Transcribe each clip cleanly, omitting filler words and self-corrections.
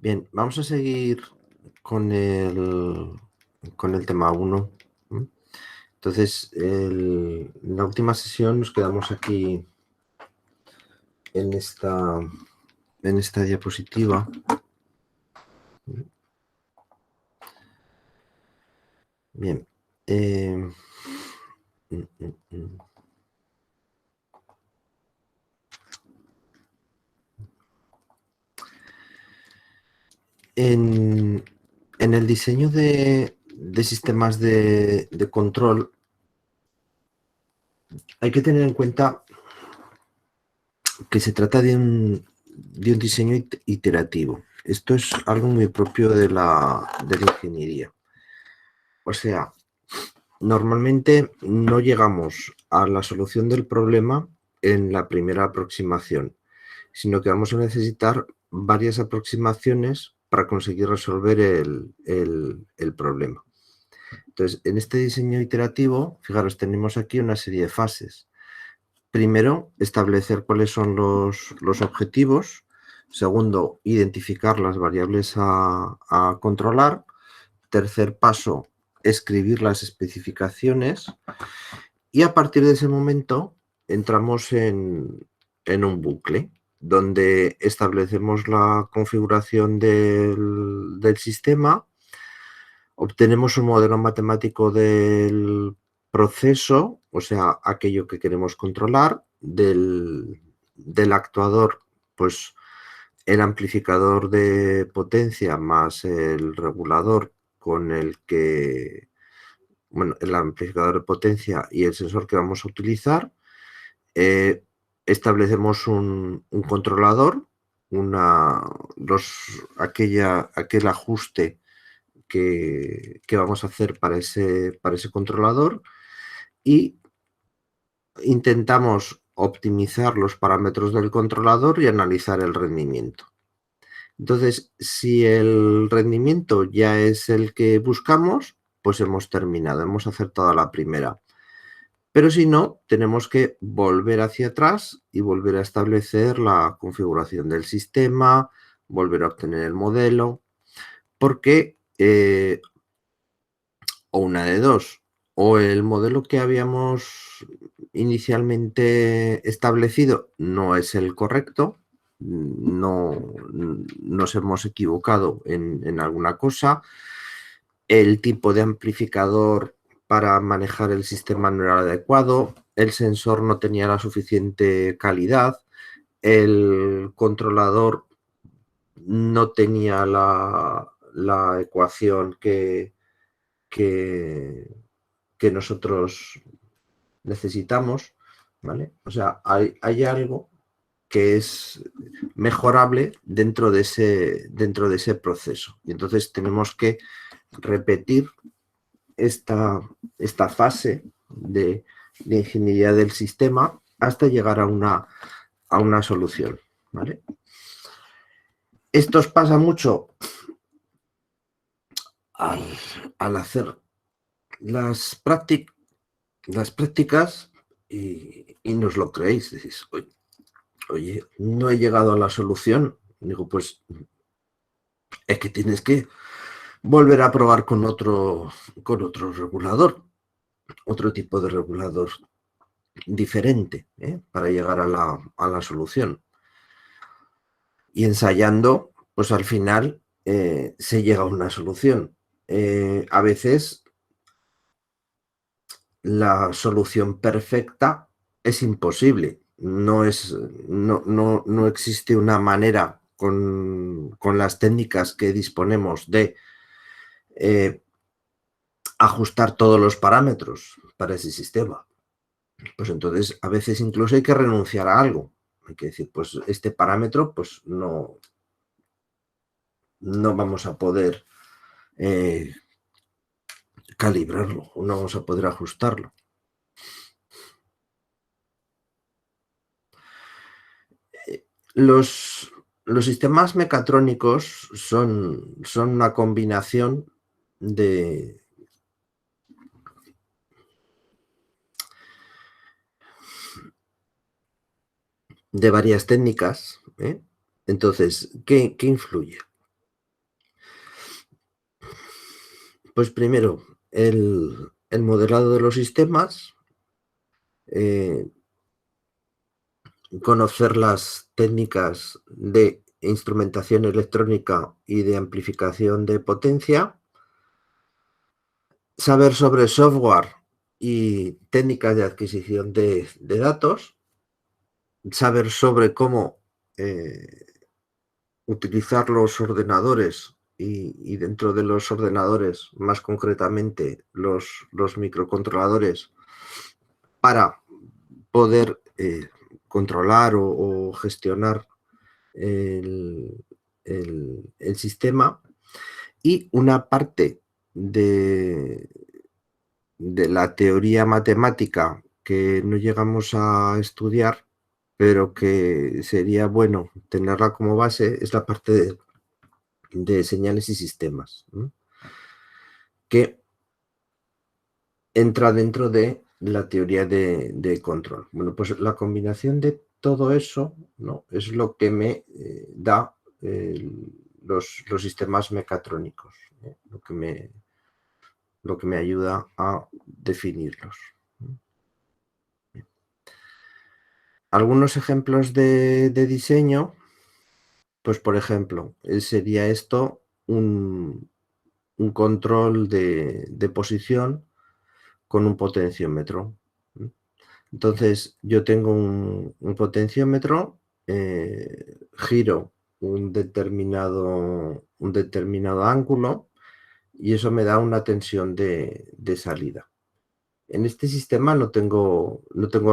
Bien, vamos a seguir con el tema 1. Entonces, en la última sesión nos quedamos aquí en esta diapositiva. Bien. En el diseño de sistemas de control hay que tener en cuenta que se trata de un diseño iterativo. Esto es algo muy propio de la ingeniería. O sea, normalmente no llegamos a la solución del problema en la primera aproximación, sino que vamos a necesitar varias aproximaciones para conseguir resolver el problema. Entonces, en este diseño iterativo, fijaros, tenemos aquí una serie de fases. Primero, establecer cuáles son los objetivos. Segundo, identificar las variables a controlar. Tercer paso, escribir las especificaciones. Y a partir de ese momento entramos en un bucle donde establecemos la configuración del sistema, obtenemos un modelo matemático del proceso, o sea, aquello que queremos controlar, del actuador, pues el amplificador de potencia más el regulador con el que, bueno, el amplificador de potencia y el sensor que vamos a utilizar. Establecemos un controlador, aquel ajuste que vamos a hacer para ese controlador y intentamos optimizar los parámetros del controlador y analizar el rendimiento. Entonces, si el rendimiento ya es el que buscamos, pues hemos terminado, hemos acertado a la primera. Pero si no, tenemos que volver hacia atrás y volver a establecer la configuración del sistema, volver a obtener el modelo, porque o una de dos, o el modelo que habíamos inicialmente establecido no es el correcto, no nos hemos equivocado en alguna cosa, el tipo de amplificador para manejar el sistema no era adecuado, el sensor no tenía la suficiente calidad, el controlador no tenía la ecuación que nosotros necesitamos, ¿vale? O sea, hay algo que es mejorable dentro de ese proceso. Y entonces tenemos que repetir esta fase de ingeniería del sistema hasta llegar a una solución, ¿vale? Esto os pasa mucho al hacer las prácticas y no os lo creéis. Decís, oye, no he llegado a la solución. Digo, pues es que tienes que volver a probar con otro regulador, otro tipo de regulador diferente, para llegar a la solución. Y ensayando, pues al final se llega a una solución. A veces la solución perfecta es imposible. No existe una manera con las técnicas que disponemos de ajustar todos los parámetros para ese sistema. Pues entonces a veces incluso hay que renunciar a algo. Hay que decir, pues este parámetro pues no vamos a poder calibrarlo, no vamos a poder ajustarlo. Los sistemas mecatrónicos son una combinación de varias técnicas. Entonces, ¿qué influye? Pues primero, el modelado de los sistemas, conocer las técnicas de instrumentación electrónica y de amplificación de potencia, saber sobre software y técnicas de adquisición de datos, saber sobre cómo utilizar los ordenadores y dentro de los ordenadores, más concretamente los microcontroladores, para poder controlar o gestionar el sistema. Y una parte de la teoría matemática que no llegamos a estudiar, pero que sería bueno tenerla como base, es la parte de señales y sistemas, ¿no? Que entra dentro de la teoría de control. Bueno, pues la combinación de todo eso, ¿no?, es lo que me da los sistemas mecatrónicos, lo que me ayuda a definirlos. Algunos ejemplos de diseño, pues por ejemplo, sería esto un control de posición con un potenciómetro. Entonces, yo tengo un potenciómetro, giro un determinado ángulo y eso me da una tensión de salida. En este sistema no tengo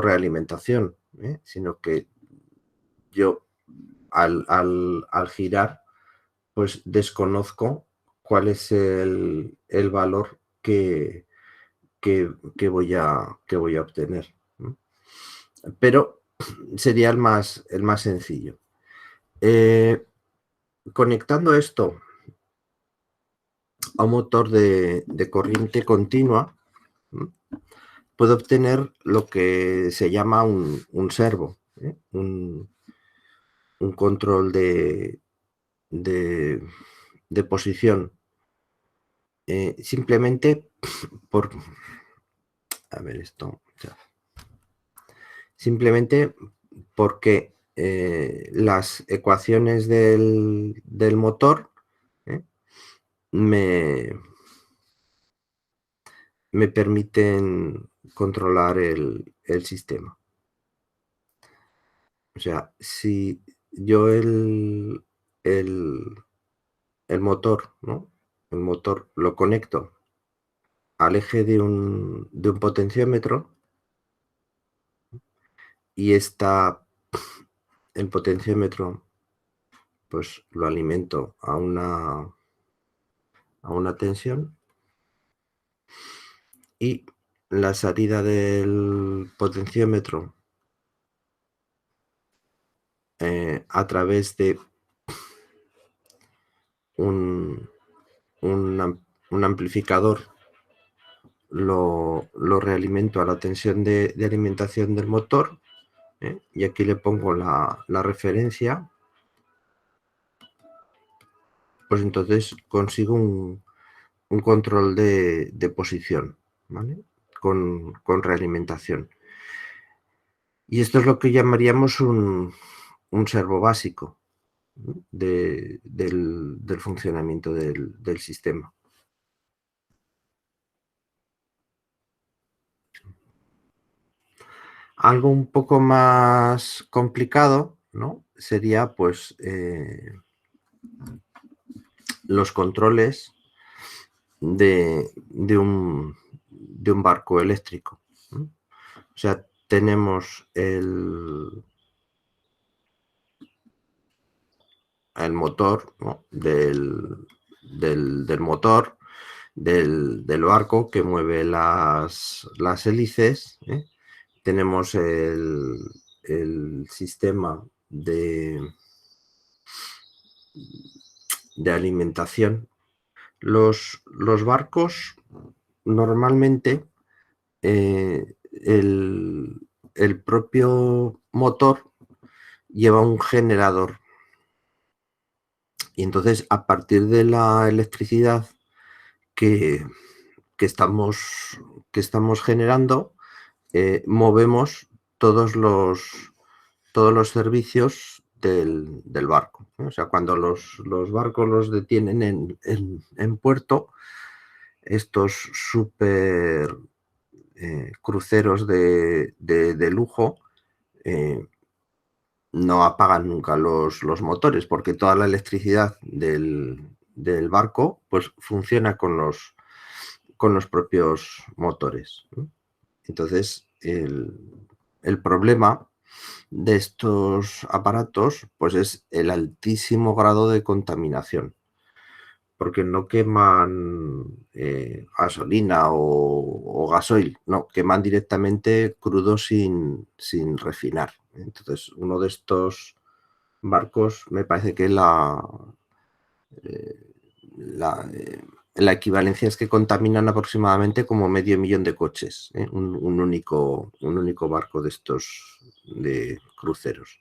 realimentación, sino que yo al girar, pues desconozco cuál es el valor que voy a obtener. Pero sería el más sencillo. Conectando esto a un motor de corriente continua, puedo obtener lo que se llama un servo, un control de posición. Simplemente por... A ver esto... Simplemente porque las ecuaciones del motor me permiten controlar el sistema. O sea, si yo el motor, ¿no?, el motor lo conecto al eje de un potenciómetro y el potenciómetro pues lo alimento a una tensión, y la salida del potenciómetro a través de un amplificador lo realimento a la tensión de alimentación del motor, y aquí le pongo la referencia, pues entonces consigo un control de posición, ¿vale?, con realimentación. Y esto es lo que llamaríamos un servo básico, ¿no?, del funcionamiento del sistema. Algo un poco más complicado, ¿no?, sería pues los controles de un barco eléctrico, ¿no? O sea, tenemos el motor, ¿no?, del motor del barco que mueve las hélices, tenemos el sistema de alimentación. Los barcos normalmente el propio motor lleva un generador, y entonces a partir de la electricidad que estamos generando, movemos todos los servicios del barco, ¿no? O sea, cuando los barcos los detienen en puerto, estos súper cruceros de lujo no apagan nunca los motores, porque toda la electricidad del barco pues funciona con los propios motores, ¿no? Entonces, el problema de estos aparatos pues es el altísimo grado de contaminación, porque no queman gasolina o gasoil, no, queman directamente crudo sin refinar. Entonces, uno de estos barcos me parece que eh, la equivalencia es que contaminan aproximadamente como 500.000 de coches, ¿eh? Un único barco de estos de cruceros.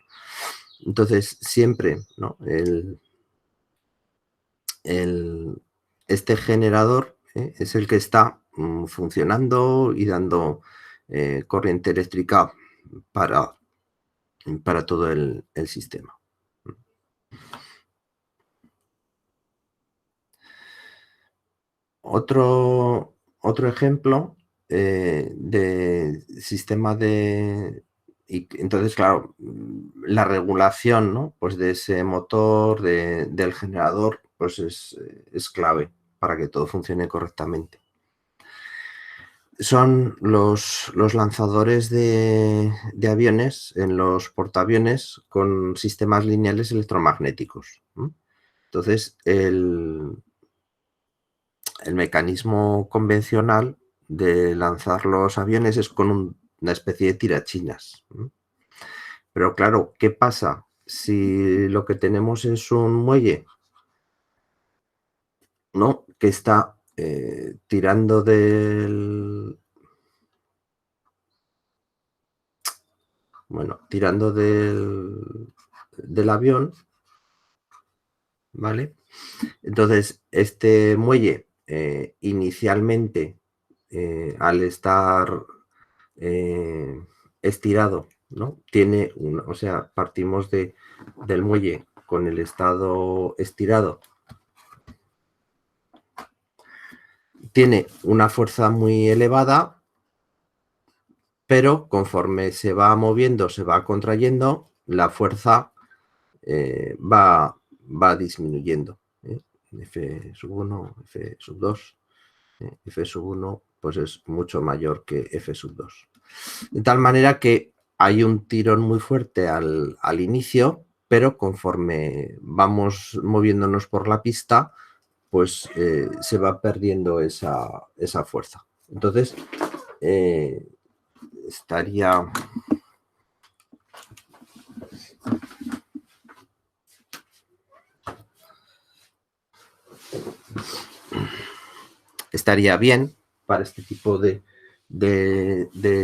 Entonces, siempre, ¿no? Este generador es el que está funcionando y dando corriente eléctrica para todo el sistema. Otro ejemplo de sistema y entonces, claro, la regulación, ¿no? Pues de ese motor, del generador, pues es clave para que todo funcione correctamente. Son los lanzadores de aviones en los portaaviones con sistemas lineales electromagnéticos, ¿no? Entonces, el mecanismo convencional de lanzar los aviones es con una especie de tirachinas, ¿no? Pero claro, ¿qué pasa si lo que tenemos es un muelle, ¿no? Que está tirando tirando del avión, ¿vale? Entonces, este muelle inicialmente, al estar estirado, ¿no? Tiene o sea, partimos del muelle con el estado estirado. Tiene una fuerza muy elevada, pero conforme se va moviendo, se va contrayendo, la fuerza va disminuyendo, ¿eh? F1, F2, F1 pues es mucho mayor que F2. De tal manera que hay un tirón muy fuerte al inicio, pero conforme vamos moviéndonos por la pista, pues se va perdiendo esa fuerza. Entonces, estaría bien para este tipo de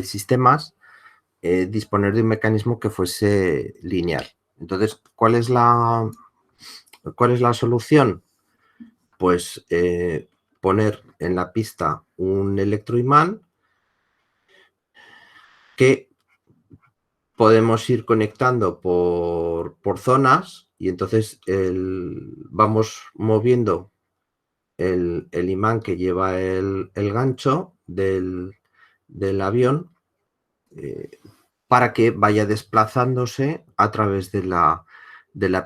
sistemas disponer de un mecanismo que fuese lineal. Entonces, ¿cuál es la solución? Pues poner en la pista un electroimán que podemos ir conectando por zonas y entonces vamos moviendo el imán que lleva el gancho del avión para que vaya desplazándose a través de la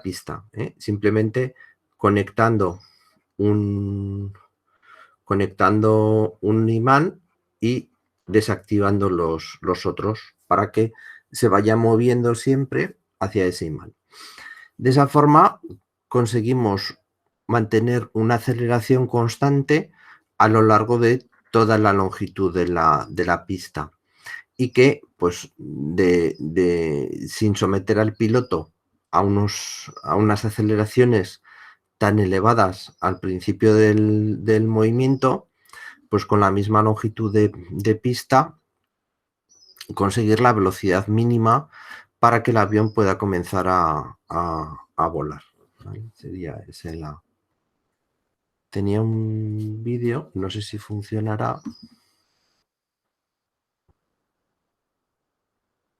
pista, ¿eh? Simplemente conectando un imán y desactivando los otros para que se vaya moviendo siempre hacia ese imán. De esa forma conseguimos mantener una aceleración constante a lo largo de toda la longitud de la pista y que, pues, sin someter al piloto a unas aceleraciones tan elevadas al principio del movimiento, pues con la misma longitud de pista conseguir la velocidad mínima para que el avión pueda comenzar a volar, ¿vale? Sería esa tenía un vídeo, no sé si funcionará.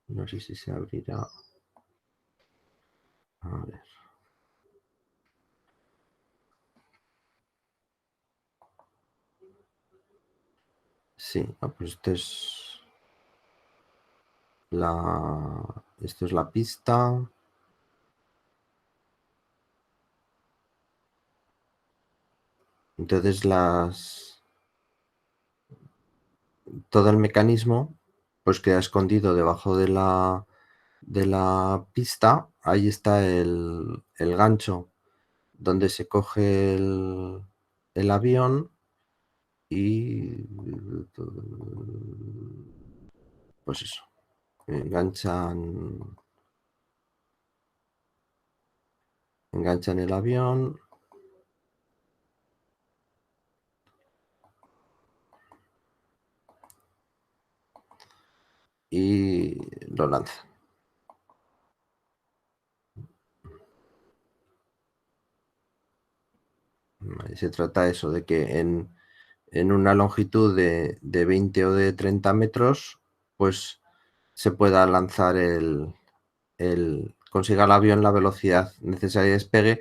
No sé si se abrirá. A ver. Sí, pues esto es la pista. Entonces todo el mecanismo pues queda escondido debajo de la pista. Ahí está el gancho donde se coge el avión y pues eso, enganchan el avión y lo lanzan. Se trata eso, de que en una longitud de 20 o de 30 metros, pues se pueda lanzar consiga el avión la velocidad necesaria de despegue,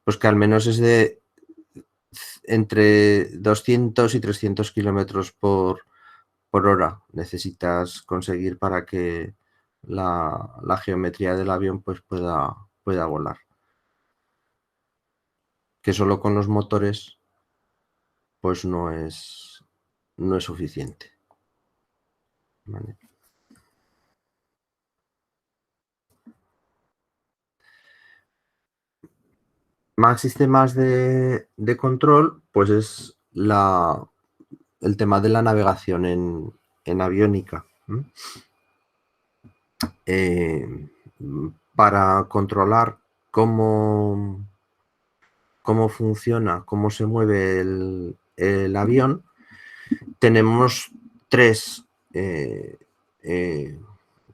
pues que al menos es de entre 200 y 300 kilómetros por hora necesitas conseguir para que la geometría del avión pues pueda volar. Que solo con los motores pues no es suficiente. ¿Vale? Más sistemas de control, pues es el tema de la navegación en aviónica. Para controlar cómo funciona, cómo se mueve el avión, tenemos tres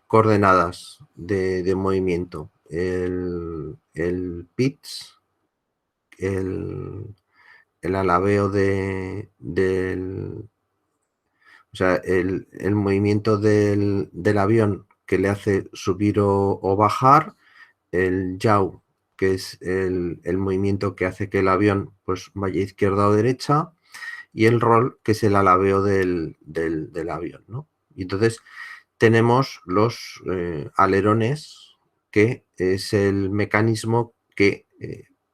coordenadas de movimiento. El pitch, el alabeo o sea, el movimiento del avión que le hace subir o bajar, el yaw, que es el movimiento que hace que el avión pues, vaya izquierda o derecha, y el roll, que es el alabeo del avión, ¿no? Y entonces tenemos los alerones, que es el mecanismo que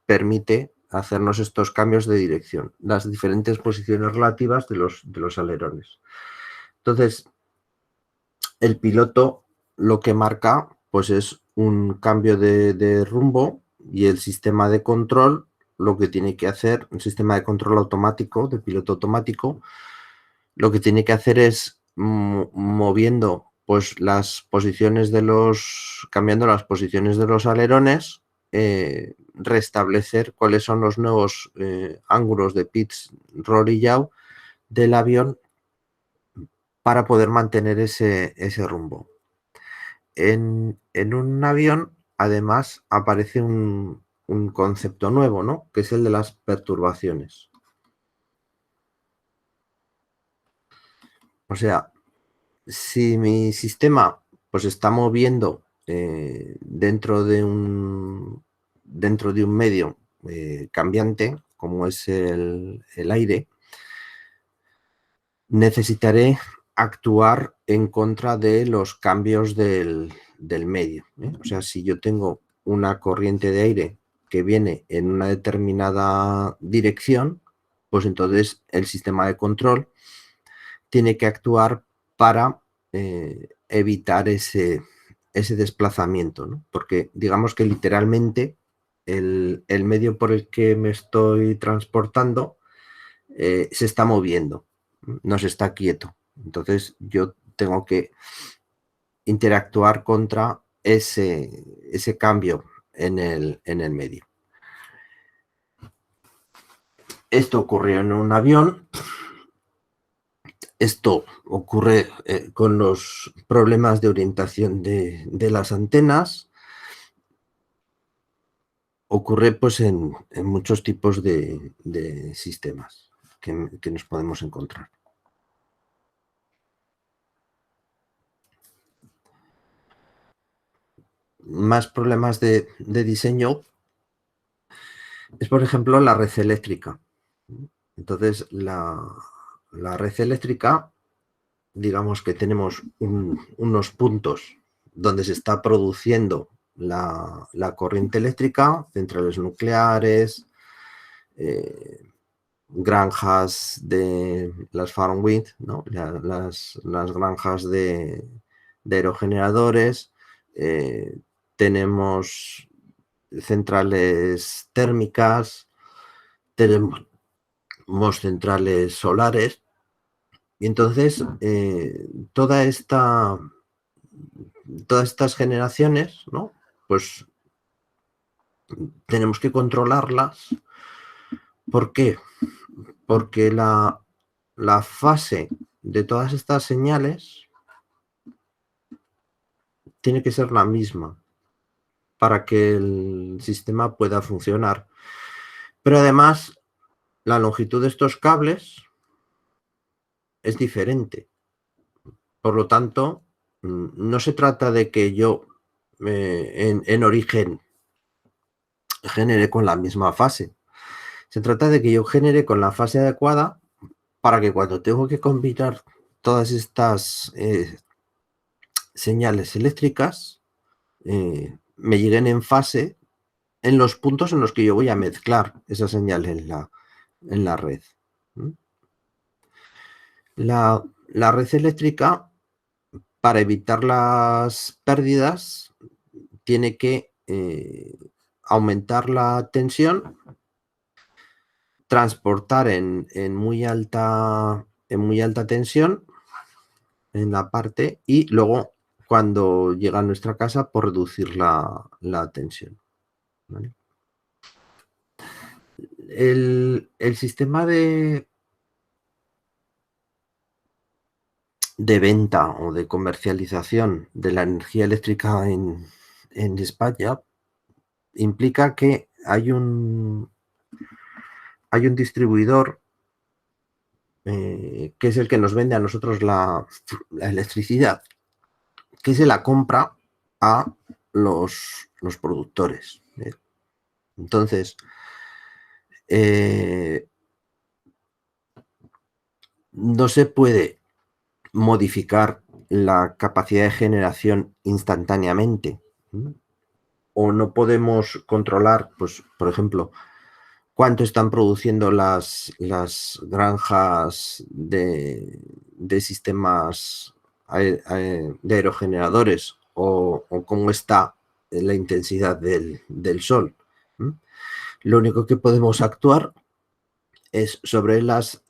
permite hacernos estos cambios de dirección, las diferentes posiciones relativas de los alerones. Entonces, el piloto lo que marca pues es un cambio de rumbo, y el sistema de control lo que tiene que hacer, un sistema de control automático, de piloto automático, lo que tiene que hacer es moviendo pues cambiando las posiciones de los alerones, restablecer cuáles son los nuevos ángulos de pitch, roll y yaw del avión para poder mantener ese rumbo. En un avión, además, aparece un concepto nuevo, ¿no? Que es el de las perturbaciones. O sea, si mi sistema pues está moviendo dentro de un medio cambiante, como es el aire, necesitaré actuar en contra de los cambios del medio. O sea, si yo tengo una corriente de aire que viene en una determinada dirección, pues entonces el sistema de control tiene que actuar para evitar ese desplazamiento, ¿no? Porque digamos que literalmente el medio por el que me estoy transportando se está moviendo, no se está quieto. Entonces yo tengo que interactuar contra ese cambio en el medio. Esto ocurrió en un avión. Esto ocurre con los problemas de orientación de las antenas. ocurre pues en muchos tipos de sistemas que nos podemos encontrar. Más problemas de diseño es, por ejemplo, la red eléctrica. Entonces, la red eléctrica, digamos que tenemos unos puntos donde se está produciendo la corriente eléctrica, centrales nucleares, granjas de las farm wind, ¿no? las granjas de aerogeneradores, tenemos centrales térmicas, tenemos centrales solares, y entonces todas estas generaciones, ¿no? Pues tenemos que controlarlas. ¿Por qué? Porque la fase de todas estas señales tiene que ser la misma para que el sistema pueda funcionar. Pero además, la longitud de estos cables es diferente. Por lo tanto, no se trata de que yo en origen genere con la misma fase. Se trata de que yo genere con la fase adecuada para que cuando tengo que combinar todas estas señales eléctricas me lleguen en fase en los puntos en los que yo voy a mezclar esa señal en la red. La red eléctrica, para evitar las pérdidas, tiene que aumentar la tensión, transportar en muy alta tensión en la parte, y luego cuando llega a nuestra casa, por reducir la tensión, ¿vale? El sistema de venta o de comercialización de la energía eléctrica en España implica que hay un distribuidor que es el que nos vende a nosotros la electricidad, que se la compra a los productores. Entonces, no se puede modificar la capacidad de generación instantáneamente, o no podemos controlar, pues, por ejemplo, cuánto están produciendo las granjas de sistemas de aerogeneradores, o cómo está la intensidad del sol. Lo único que podemos actuar es sobre las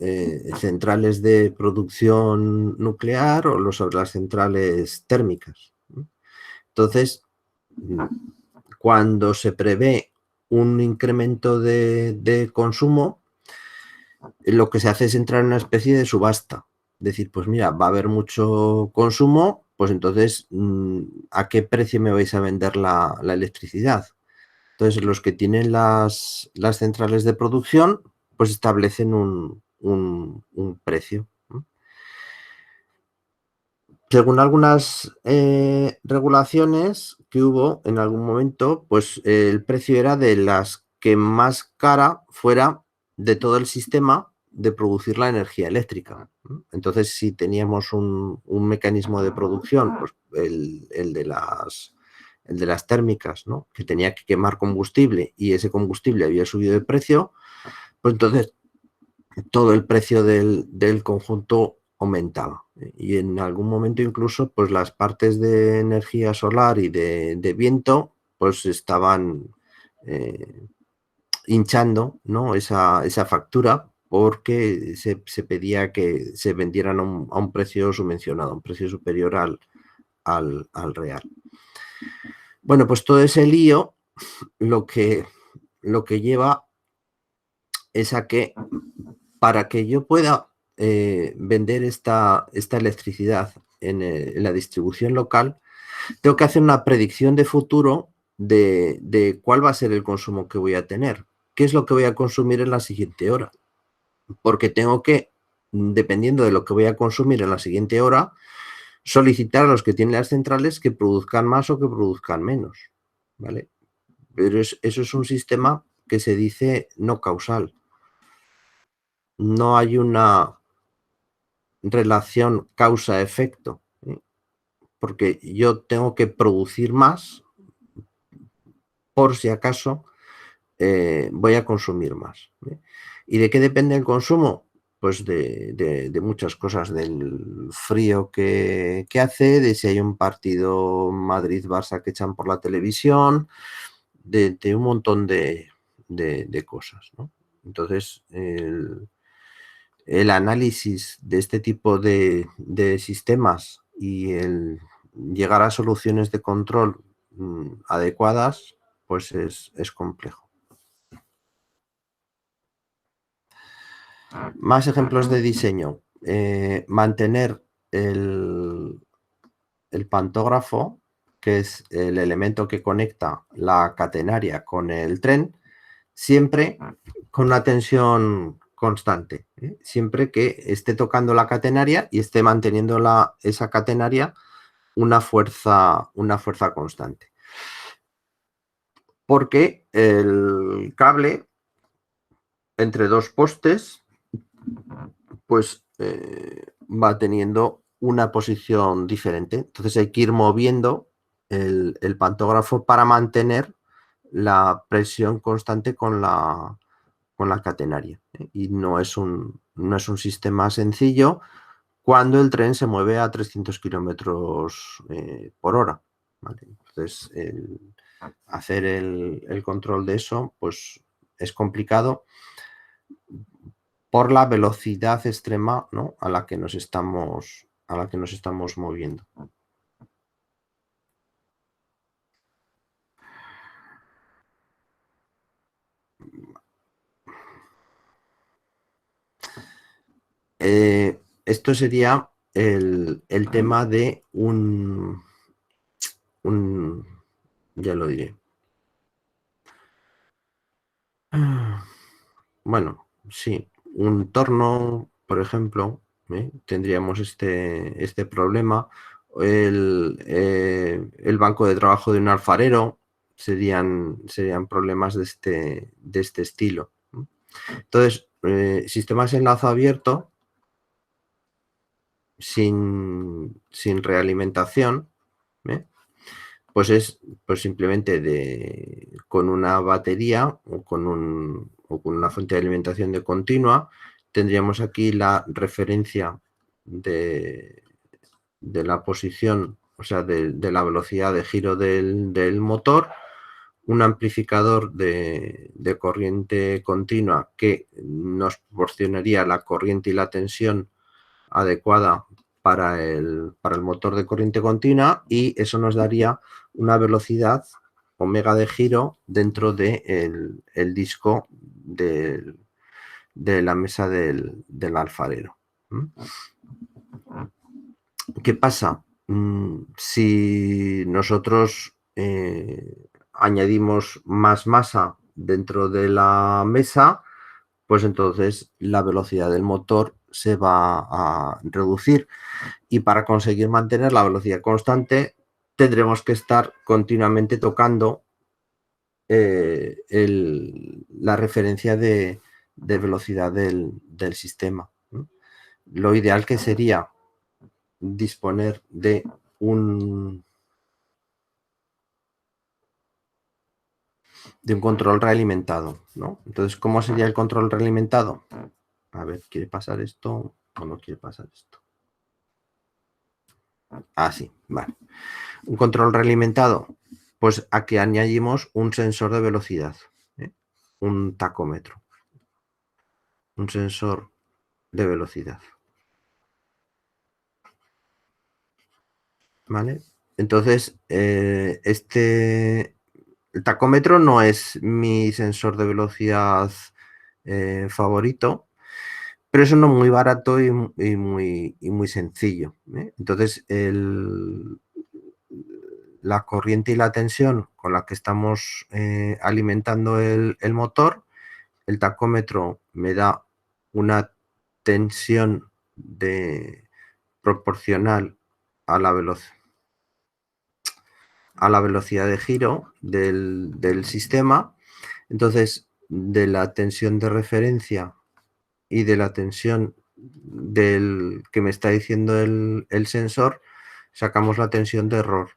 centrales de producción nuclear o sobre las centrales térmicas. Entonces, cuando se prevé un incremento de consumo, lo que se hace es entrar en una especie de subasta. Decir, pues mira, va a haber mucho consumo, pues entonces, ¿a qué precio me vais a vender la electricidad? Entonces, los que tienen las centrales de producción, pues establecen un precio. Según algunas regulaciones que hubo en algún momento, pues el precio era de las que más cara fuera de todo el sistema de producir la energía eléctrica. Entonces, si teníamos un mecanismo de producción, pues el de las térmicas, ¿no?, que tenía que quemar combustible y ese combustible había subido de precio, pues entonces todo el precio del conjunto aumentaba. Y en algún momento incluso, pues las partes de energía solar y de viento, pues estaban hinchando, ¿no?, esa factura, porque se pedía que se vendieran a un precio subvencionado, a un precio superior al real. Bueno, pues todo ese lío lo que lleva es a que, para que yo pueda vender esta electricidad en la distribución local, tengo que hacer una predicción de futuro de cuál va a ser el consumo que voy a tener, qué es lo que voy a consumir en la siguiente hora, porque tengo que, dependiendo de lo que voy a consumir en la siguiente hora, solicitar a los que tienen las centrales que produzcan más o que produzcan menos, ¿vale? Pero eso es un sistema que se dice no causal. No hay una relación causa-efecto, porque yo tengo que producir más por si acaso voy a consumir más. ¿Y de qué depende el consumo? Pues de muchas cosas, del frío que hace, de si hay un partido Madrid-Barça que echan por la televisión, de un montón de cosas, ¿no? Entonces, el análisis de este tipo de sistemas y el llegar a soluciones de control adecuadas, pues es complejo. Más ejemplos de diseño. Mantener el pantógrafo, que es el elemento que conecta la catenaria con el tren, siempre con una tensión constante, siempre que esté tocando la catenaria y esté manteniendo esa catenaria una fuerza constante. Porque el cable entre dos postes pues va teniendo una posición diferente. Entonces hay que ir moviendo el pantógrafo para mantener la presión constante con la catenaria. Y no es un sistema sencillo cuando el tren se mueve a 300 kilómetros por hora. ¿Vale? Entonces, hacer el control de eso pues es complicado por la velocidad extrema, ¿no?, a la que nos estamos moviendo. Esto sería el tema de ya lo diré. Bueno, sí, un torno, por ejemplo, tendríamos este problema. El banco de trabajo de un alfarero serían problemas de este estilo. Entonces, sistemas en lazo abierto sin realimentación, pues es simplemente con una batería o con una fuente de alimentación de continua. Tendríamos aquí la referencia de la posición, o sea, de la velocidad de giro del motor, un amplificador de corriente continua que nos proporcionaría la corriente y la tensión adecuada para el motor de corriente continua, y eso nos daría una velocidad omega de giro dentro del disco de la mesa del alfarero. ¿Qué pasa? Si nosotros añadimos más masa dentro de la mesa, pues entonces la velocidad del motor se va a reducir, y para conseguir mantener la velocidad constante tendremos que estar continuamente tocando la referencia de velocidad del sistema. Lo ideal que sería disponer de un control realimentado, ¿no? Entonces, ¿cómo sería el control realimentado? A ver, ¿quiere pasar esto o no quiere pasar esto? Ah, sí, vale. Un control realimentado, pues aquí añadimos un sensor de velocidad, un tacómetro, un sensor de velocidad. ¿Vale? Entonces, el tacómetro no es mi sensor de velocidad favorito, pero es uno muy barato y muy sencillo. Entonces, la corriente y la tensión con la que estamos alimentando el motor. El tacómetro me da una tensión proporcional a la velocidad de giro del sistema. Entonces, de la tensión de referencia y de la tensión que me está diciendo el sensor, sacamos la tensión de error.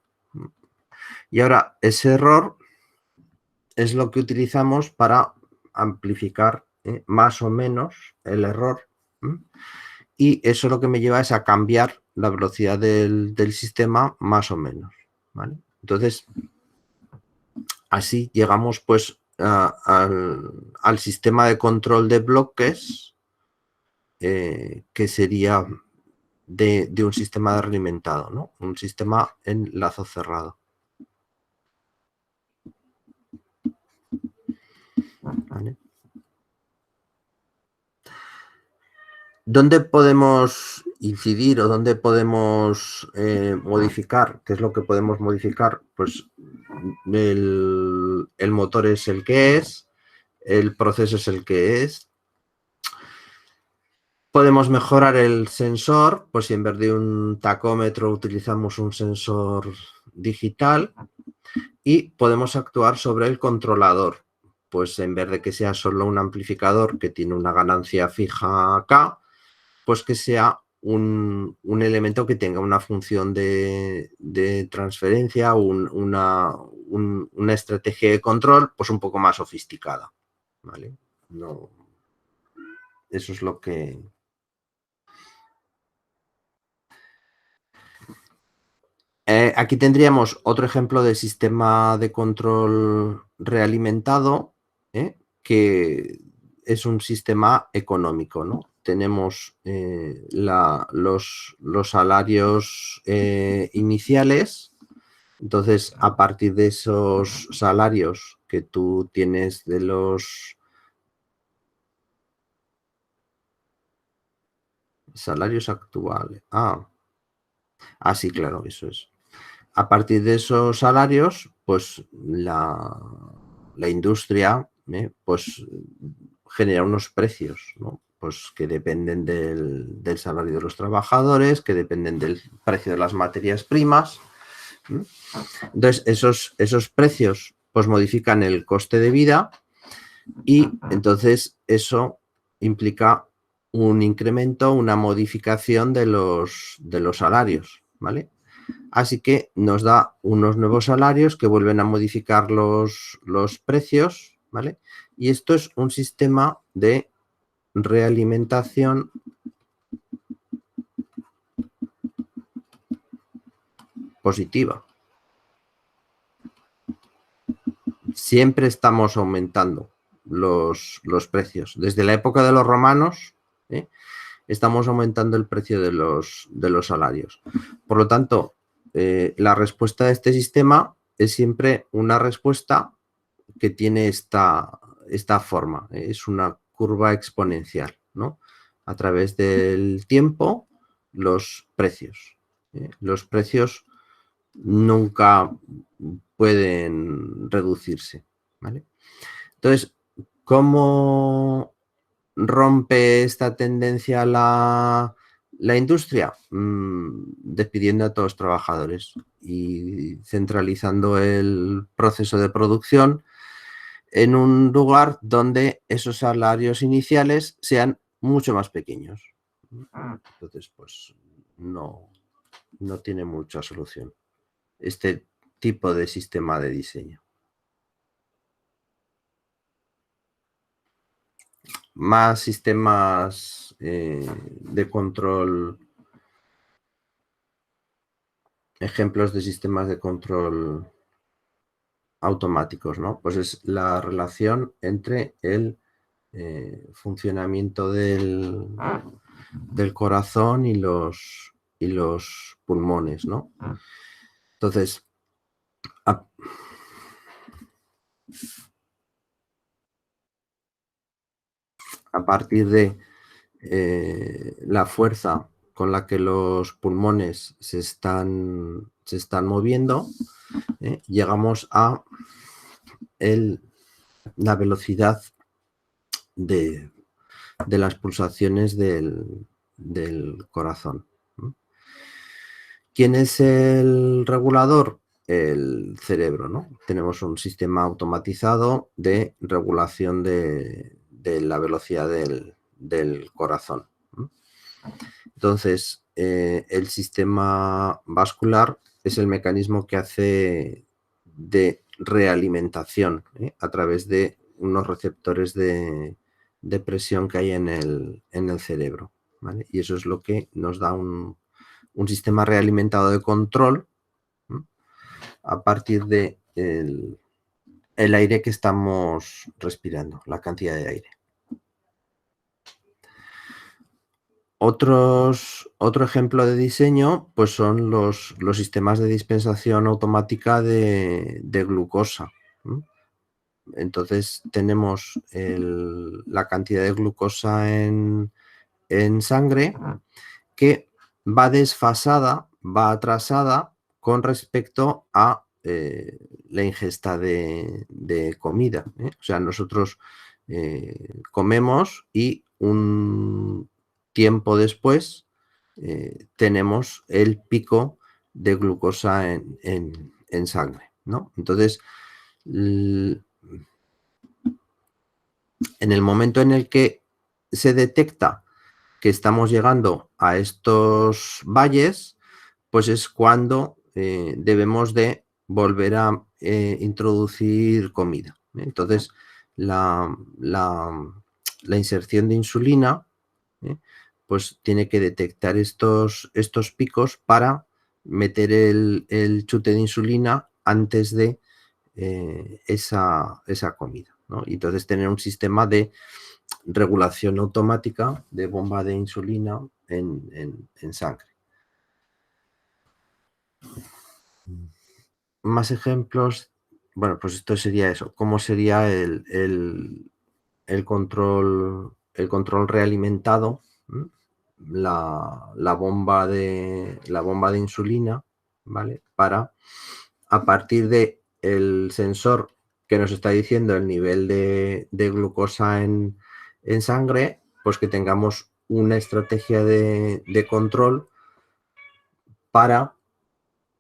Y ahora, ese error es lo que utilizamos para amplificar más o menos el error. Y eso lo que me lleva es a cambiar la velocidad del sistema más o menos, ¿vale? Entonces, así llegamos pues al sistema de control de bloques, que sería de un sistema de realimentado, ¿no? Un sistema en lazo cerrado. ¿Vale? ¿Dónde podemos incidir o dónde podemos modificar? ¿Qué es lo que podemos modificar? Pues el motor es el que es, el proceso es el que es. Podemos mejorar el sensor, pues si en vez de un tacómetro utilizamos un sensor digital, y podemos actuar sobre el controlador, pues en vez de que sea solo un amplificador que tiene una ganancia fija K, pues que sea un elemento que tenga una función de transferencia, una estrategia de control pues un poco más sofisticada, ¿vale? No, eso es lo que... Aquí tendríamos otro ejemplo de sistema de control realimentado, que es un sistema económico, ¿no? Tenemos los salarios iniciales. Entonces, a partir de esos salarios que tú tienes de los salarios actuales. Sí, claro, eso es. A partir de esos salarios, pues la industria pues genera unos precios, ¿no? Pues que dependen del salario de los trabajadores, que dependen del precio de las materias primas. Entonces, esos precios pues modifican el coste de vida y entonces eso implica un incremento, una modificación de los salarios, ¿vale? Así que nos da unos nuevos salarios que vuelven a modificar los precios, ¿vale? Y esto es un sistema de realimentación positiva. Siempre estamos aumentando los precios. Desde la época de los romanos, estamos aumentando el precio de los salarios. Por lo tanto, la respuesta de este sistema es siempre una respuesta que tiene esta forma. Es una curva exponencial, ¿no? A través del tiempo, los precios. Los precios nunca pueden reducirse, ¿vale? Entonces, ¿cómo rompe esta tendencia la industria? Despidiendo a todos los trabajadores y centralizando el proceso de producción en un lugar donde esos salarios iniciales sean mucho más pequeños. Entonces, pues no tiene mucha solución este tipo de sistema de diseño. Más sistemas de control, ejemplos de sistemas de control automáticos, ¿no? Pues es la relación entre el funcionamiento del corazón y los pulmones, ¿no? Entonces, a partir de la fuerza con la que los pulmones se están moviendo, llegamos a la velocidad de las pulsaciones del corazón. ¿Quién es el regulador? El cerebro, ¿no? Tenemos un sistema automatizado de regulación de la velocidad del corazón. Entonces, el sistema vascular es el mecanismo que hace de realimentación a través de unos receptores de presión que hay en el cerebro, ¿vale? Y eso es lo que nos da un sistema realimentado de control a partir de el aire que estamos respirando, la cantidad de aire. Otro ejemplo de diseño pues son los sistemas de dispensación automática de glucosa. Entonces tenemos la cantidad de glucosa en sangre que va desfasada, va atrasada con respecto a la ingesta de comida. O sea, nosotros comemos y un tiempo después tenemos el pico de glucosa en sangre, ¿no? Entonces, en el momento en el que se detecta que estamos llegando a estos valles, pues es cuando debemos de volver a introducir comida. Entonces, la inserción de insulina pues tiene que detectar estos picos para meter el chute de insulina antes de esa comida, ¿no? Y entonces tener un sistema de regulación automática de bomba de insulina en sangre. Más ejemplos. Bueno, pues esto sería eso. ¿Cómo sería el control realimentado? La bomba de insulina, ¿vale? Para, a partir de el sensor que nos está diciendo el nivel de glucosa en sangre, pues que tengamos una estrategia de control para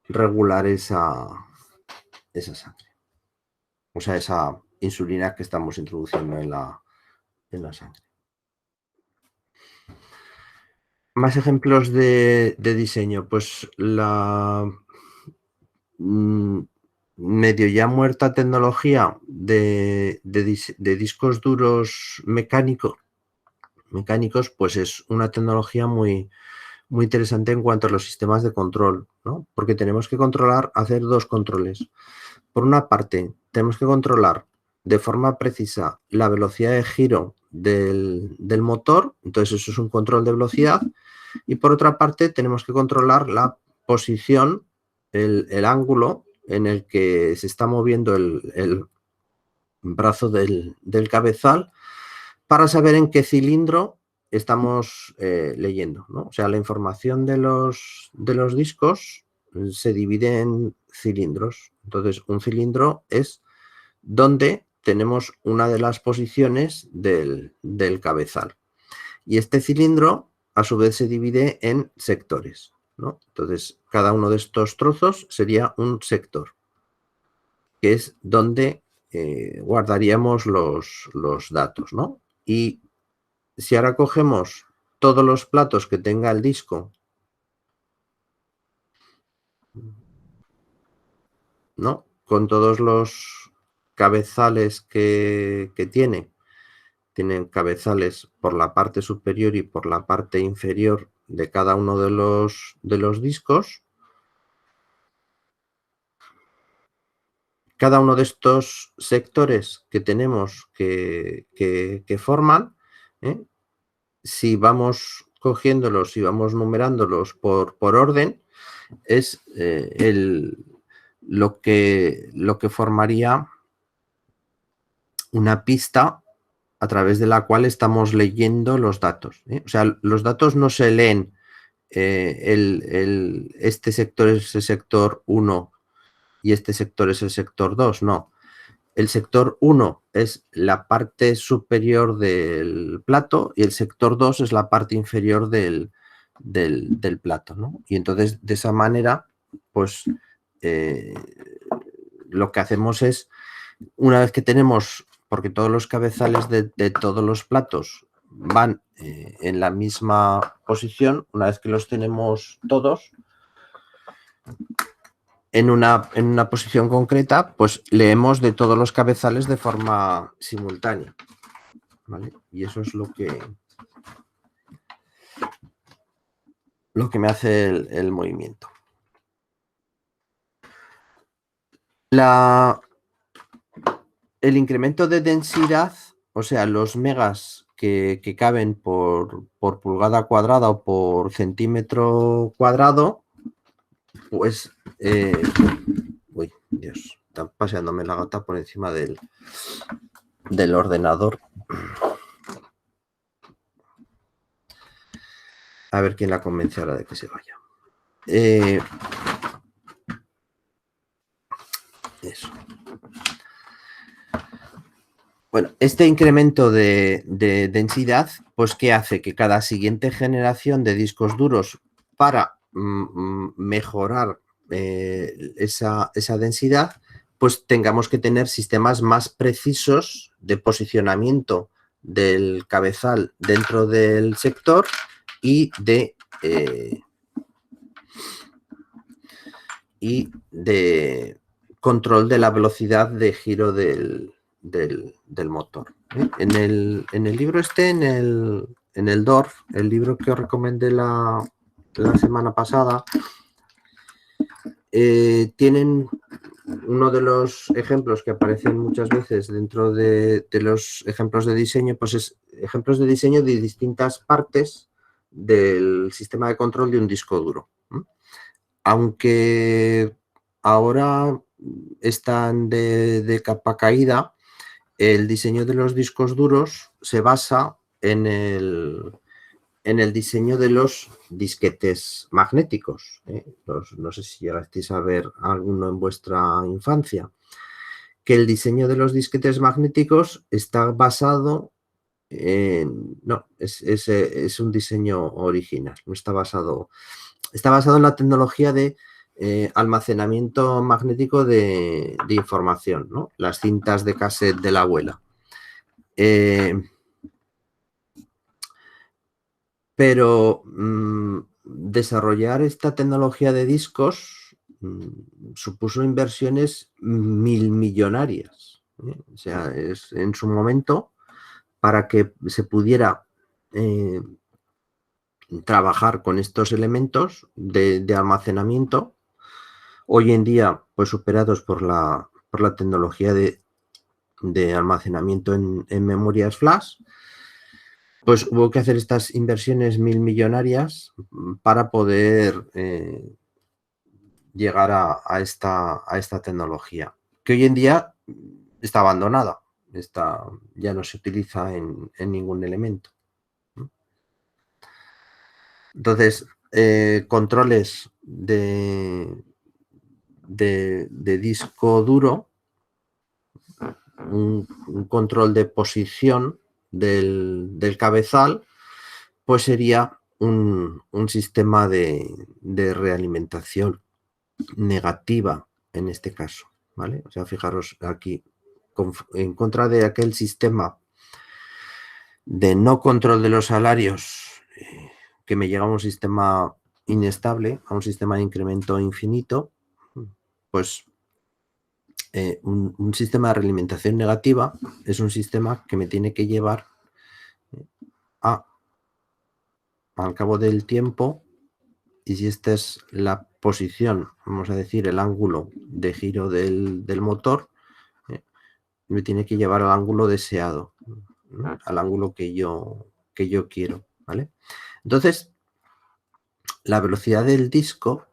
regular esa sangre. O sea, esa insulina que estamos introduciendo en la sangre. Más ejemplos de diseño. Pues la medio ya muerta tecnología de discos duros mecánicos, pues es una tecnología muy, muy interesante en cuanto a los sistemas de control, ¿no? Porque tenemos que hacer dos controles. Por una parte, tenemos que controlar de forma precisa la velocidad de giro del motor, entonces eso es un control de velocidad, y por otra parte tenemos que controlar la posición, el ángulo en el que se está moviendo el brazo del cabezal para saber en qué cilindro estamos leyendo, ¿no? O sea, la información de los discos se divide en cilindros. Entonces, un cilindro es donde tenemos una de las posiciones del cabezal. Y este cilindro, a su vez, se divide en sectores, ¿no? Entonces, cada uno de estos trozos sería un sector, que es donde guardaríamos los datos, ¿no? Y si ahora cogemos todos los platos que tenga el disco, ¿no? Con todos los cabezales que tienen cabezales por la parte superior y por la parte inferior de cada uno de los discos. Cada uno de estos sectores que tenemos que forman, si vamos cogiéndolos y vamos numerándolos por orden, es lo que formaría una pista a través de la cual estamos leyendo los datos. O sea, los datos no se leen, este sector es el sector 1 y este sector es el sector 2, no. el sector 1 es la parte superior del plato y el sector 2 es la parte inferior del plato, ¿no? Y entonces, de esa manera, pues lo que hacemos es, una vez que tenemos, porque todos los cabezales de todos los platos van en la misma posición, una vez que los tenemos todos en una posición concreta, pues leemos de todos los cabezales de forma simultánea, ¿vale? Y eso es lo que me hace el movimiento. El incremento de densidad, o sea, los megas que caben por pulgada cuadrada o por centímetro cuadrado, pues... uy, Dios, está paseándome la gata por encima del ordenador. A ver quién la convence ahora de que se vaya. Eso. Bueno, este incremento de densidad, pues, ¿qué hace? Que cada siguiente generación de discos duros, para mejorar esa densidad, pues tengamos que tener sistemas más precisos de posicionamiento del cabezal dentro del sector y de control de la velocidad de giro del motor. En el libro en el DORF, el libro que os recomendé la semana pasada, tienen uno de los ejemplos que aparecen muchas veces dentro de los ejemplos de diseño, pues es ejemplos de diseño de distintas partes del sistema de control de un disco duro. Aunque ahora están de capa caída, el diseño de los discos duros se basa en el diseño de los disquetes magnéticos. No sé si llegasteis a ver alguno en vuestra infancia, que el diseño de los disquetes magnéticos está basado en... No, es un diseño original, no está basado... Está basado en la tecnología de almacenamiento magnético de información, ¿no? Las cintas de cassette de la abuela. Pero desarrollar esta tecnología de discos supuso inversiones millonarias. O sea, en su momento, para que se pudiera trabajar con estos elementos de almacenamiento, hoy en día, pues superados por la tecnología de almacenamiento en memorias flash, pues hubo que hacer estas inversiones millonarias para poder llegar a esta tecnología, que hoy en día está abandonada, ya no se utiliza en ningún elemento. Entonces, controles de disco duro, un control de posición del cabezal, pues sería un sistema de realimentación negativa en este caso, ¿vale? O sea, fijaros aquí, en contra de aquel sistema de no control de los salarios, que me llega a un sistema inestable, a un sistema de incremento infinito, pues un sistema de realimentación negativa es un sistema que me tiene que llevar al cabo del tiempo, y si esta es la posición, vamos a decir, el ángulo de giro del motor, me tiene que llevar al ángulo deseado, ¿no? Al ángulo que yo quiero, ¿vale? Entonces, la velocidad del disco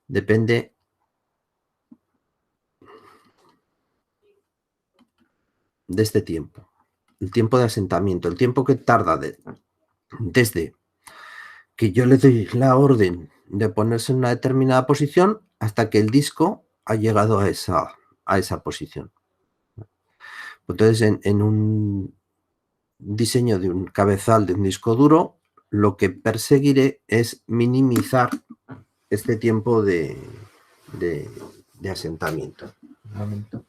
depende de este tiempo, el tiempo de asentamiento, el tiempo que tarda desde que yo le doy la orden de ponerse en una determinada posición hasta que el disco ha llegado a esa a esa posición. Entonces, en un diseño de un cabezal de un disco duro, lo que perseguiré es minimizar este tiempo de asentamiento. Un momento.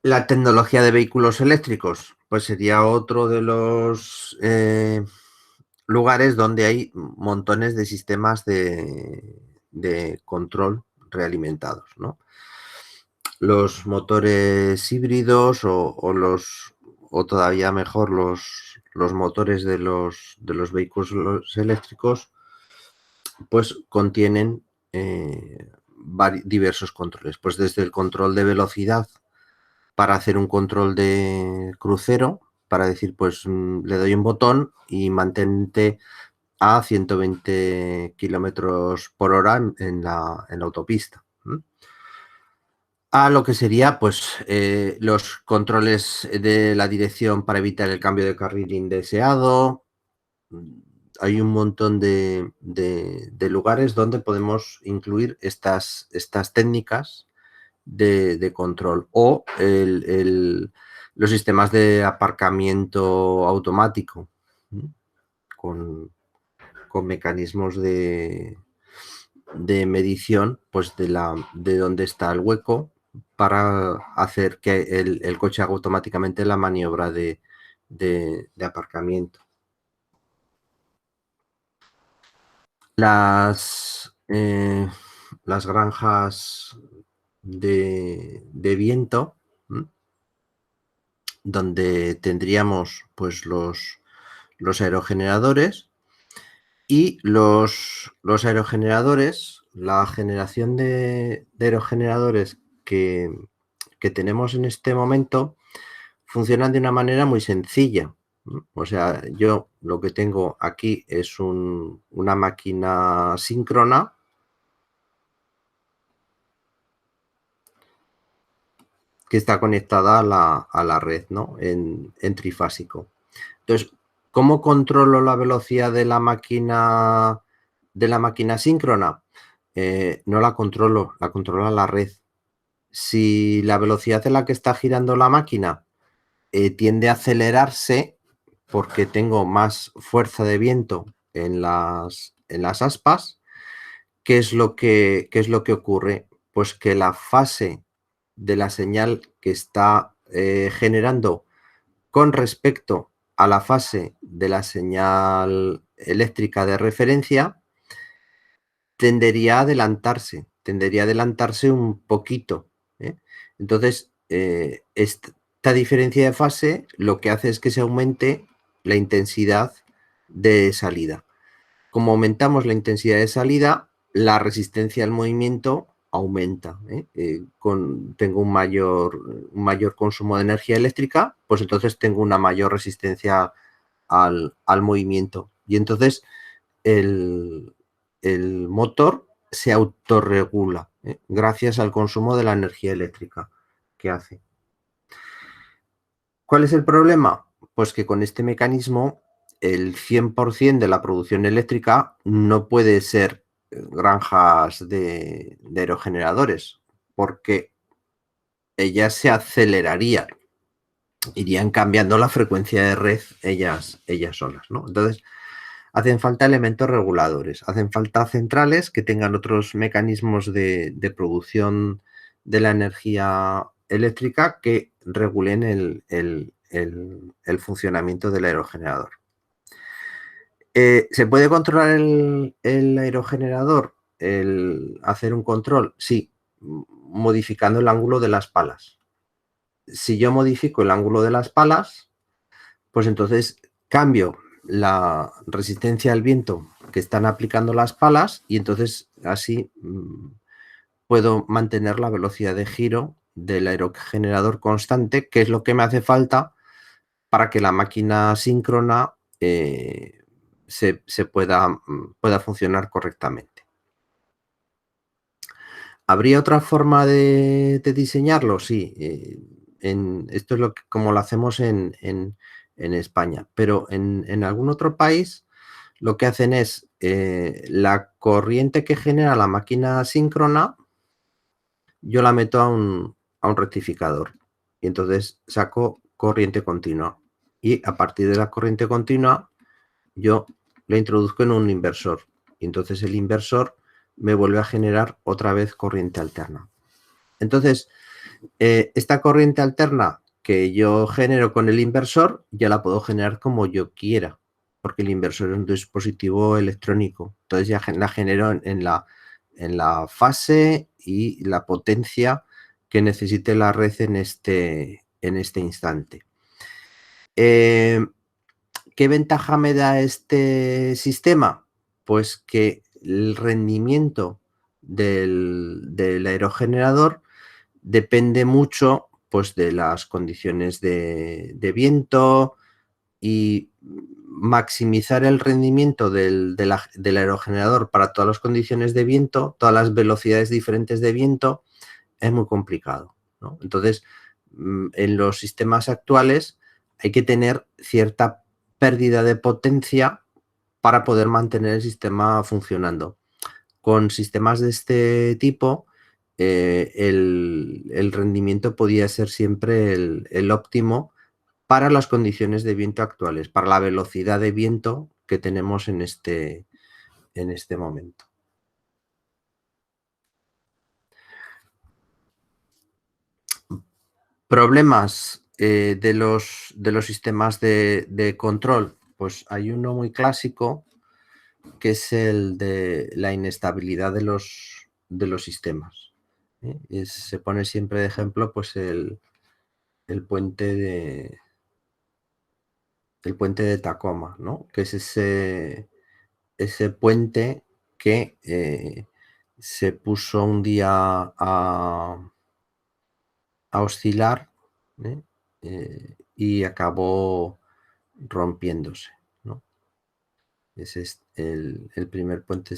La tecnología de vehículos eléctricos, pues sería otro de los lugares donde hay montones de sistemas de control realimentados, ¿no? Los motores híbridos o todavía mejor los motores de los vehículos eléctricos, pues contienen diversos controles. Pues desde el control de velocidad para hacer un control de crucero, para decir, pues le doy un botón y mantente a 120 kilómetros por hora en la autopista. A lo que sería, pues, los controles de la dirección para evitar el cambio de carril indeseado. Hay un montón de lugares donde podemos incluir estas técnicas de control o los sistemas de aparcamiento automático con mecanismos de medición, pues de dónde está el hueco para hacer que el coche haga automáticamente la maniobra de aparcamiento. Las granjas de viento, donde tendríamos pues los aerogeneradores y los aerogeneradores, la generación de aerogeneradores que tenemos en este momento funcionan de una manera muy sencilla. O sea, yo lo que tengo aquí es una máquina síncrona que está conectada a la red, ¿no? En trifásico. Entonces, ¿cómo controlo la velocidad de la máquina síncrona? No la controlo, la controla la red. Si la velocidad en la que está girando la máquina tiende a acelerarse porque tengo más fuerza de viento en las aspas, ¿qué es lo que ocurre? Pues que la fase de la señal que está generando con respecto a la fase de la señal eléctrica de referencia tendería a adelantarse un poquito. Entonces, esta diferencia de fase lo que hace es que se aumente la intensidad de salida. Como aumentamos la intensidad de salida, la resistencia al movimiento aumenta. Tengo un mayor consumo de energía eléctrica, pues entonces tengo una mayor resistencia al movimiento. Y entonces el motor se autorregula gracias al consumo de la energía eléctrica que hace. ¿Cuál es el problema? Pues que con este mecanismo el 100% de la producción eléctrica no puede ser granjas de aerogeneradores, porque ellas se acelerarían, irían cambiando la frecuencia de red ellas solas, ¿no? Entonces, hacen falta elementos reguladores, hacen falta centrales que tengan otros mecanismos de producción de la energía eléctrica que regulen el funcionamiento del aerogenerador. ¿Se puede controlar el aerogenerador? ¿Hacer un control? Sí, modificando el ángulo de las palas. Si yo modifico el ángulo de las palas, pues entonces cambio la resistencia al viento que están aplicando las palas y entonces así puedo mantener la velocidad de giro del aerogenerador constante, que es lo que me hace falta para que la máquina síncrona pueda funcionar correctamente. ¿Habría otra forma de diseñarlo? Sí, esto es como lo hacemos en España, pero en algún otro país lo que hacen es la corriente que genera la máquina síncrona, yo la meto a un rectificador y entonces saco corriente continua. Y a partir de la corriente continua yo la introduzco en un inversor y entonces el inversor me vuelve a generar otra vez corriente alterna. Entonces, esta corriente alterna que yo genero con el inversor ya la puedo generar como yo quiera, porque el inversor es un dispositivo electrónico. Entonces ya la genero en la fase y la potencia que necesite la red en este instante. ¿Qué ventaja me da este sistema? Pues que el rendimiento del aerogenerador depende mucho, pues, de las condiciones de viento, y maximizar el rendimiento del aerogenerador para todas las condiciones de viento, todas las velocidades diferentes de viento, es muy complicado, ¿no? Entonces, en los sistemas actuales hay que tener cierta pérdida de potencia para poder mantener el sistema funcionando. Con sistemas de este tipo, el rendimiento podía ser siempre el óptimo para las condiciones de viento actuales, para la velocidad de viento que tenemos en este momento. Problemas de los sistemas de control, pues hay uno muy clásico que es el de la inestabilidad de los sistemas. Se pone siempre de ejemplo, pues, el puente de Tacoma, ¿no? Que es ese puente que se puso un día a oscilar, y acabó rompiéndose, ¿no? Ese es el primer puente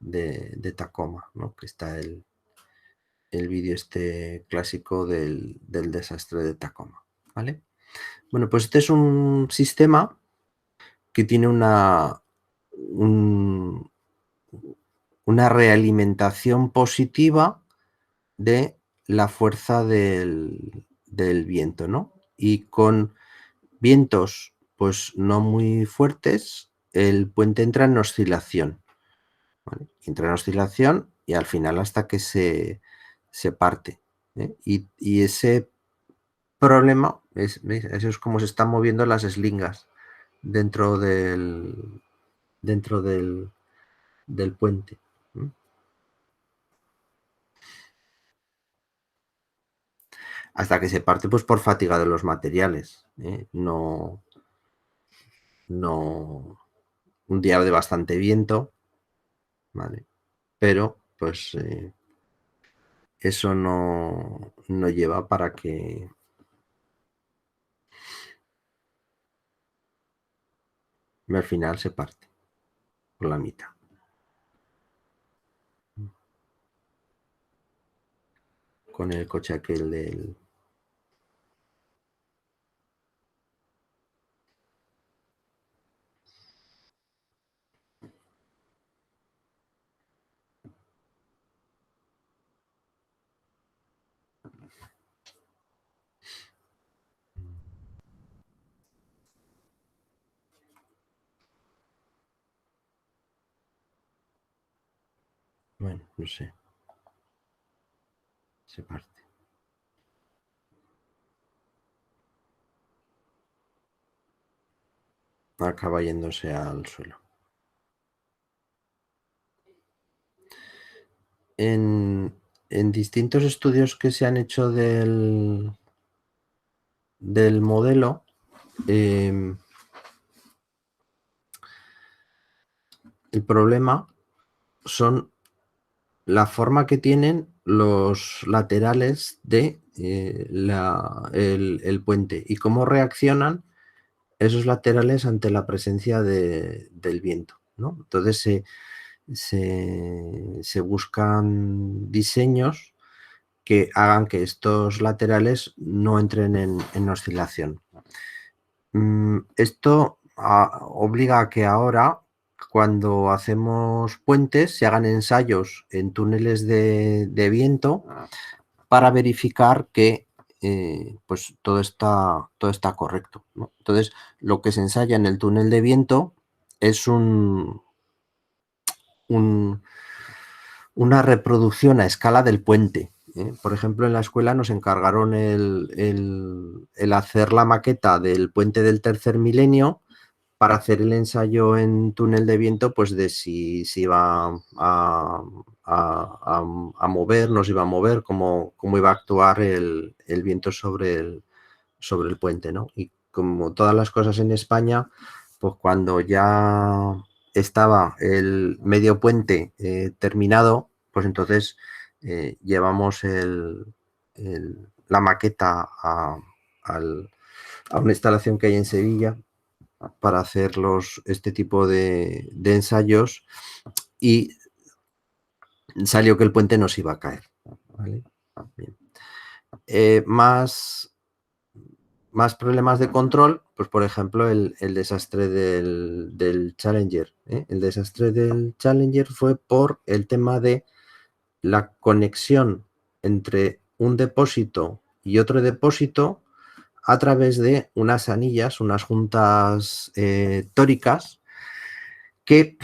de Tacoma, ¿no? Que está el vídeo clásico del desastre de Tacoma, ¿vale? Bueno, pues este es un sistema que tiene una realimentación positiva de la fuerza del viento, ¿no? Y con vientos, pues, no muy fuertes, el puente entra en oscilación, ¿vale? Entra en oscilación y al final hasta que se parte, ¿eh? Y ese problema, ¿veis? Eso es como se están moviendo las eslingas dentro del puente. Hasta que se parte, pues, por fatiga de los materiales, no un día de bastante viento, ¿vale? Pero, pues, eso no lleva para que al final se parte por la mitad. Con el coche aquel del... Bueno, no sé. Se parte. Acaba yéndose al suelo. En distintos estudios que se han hecho del modelo, el problema son la forma que tienen los laterales de el puente y cómo reaccionan esos laterales ante la presencia del viento, ¿no? Entonces se buscan diseños que hagan que estos laterales no entren en oscilación. Esto obliga a que ahora, cuando hacemos puentes, se hagan ensayos en túneles de viento para verificar que pues todo está correcto, ¿no? Entonces, lo que se ensaya en el túnel de viento es una reproducción a escala del puente. Por ejemplo, en la escuela nos encargaron el hacer la maqueta del puente del tercer milenio para hacer el ensayo en túnel de viento, pues de si se iba a mover, no se iba a mover, cómo iba a actuar el viento sobre el puente, ¿no? Y como todas las cosas en España, pues cuando ya estaba el medio puente terminado, pues entonces llevamos la maqueta a una instalación que hay en Sevilla para hacer este tipo de ensayos, y salió que el puente no se iba a caer, ¿vale? Bien. Más problemas de control, pues por ejemplo el desastre del Challenger. El desastre del Challenger fue por el tema de la conexión entre un depósito y otro depósito a través de unas anillas, unas juntas tóricas que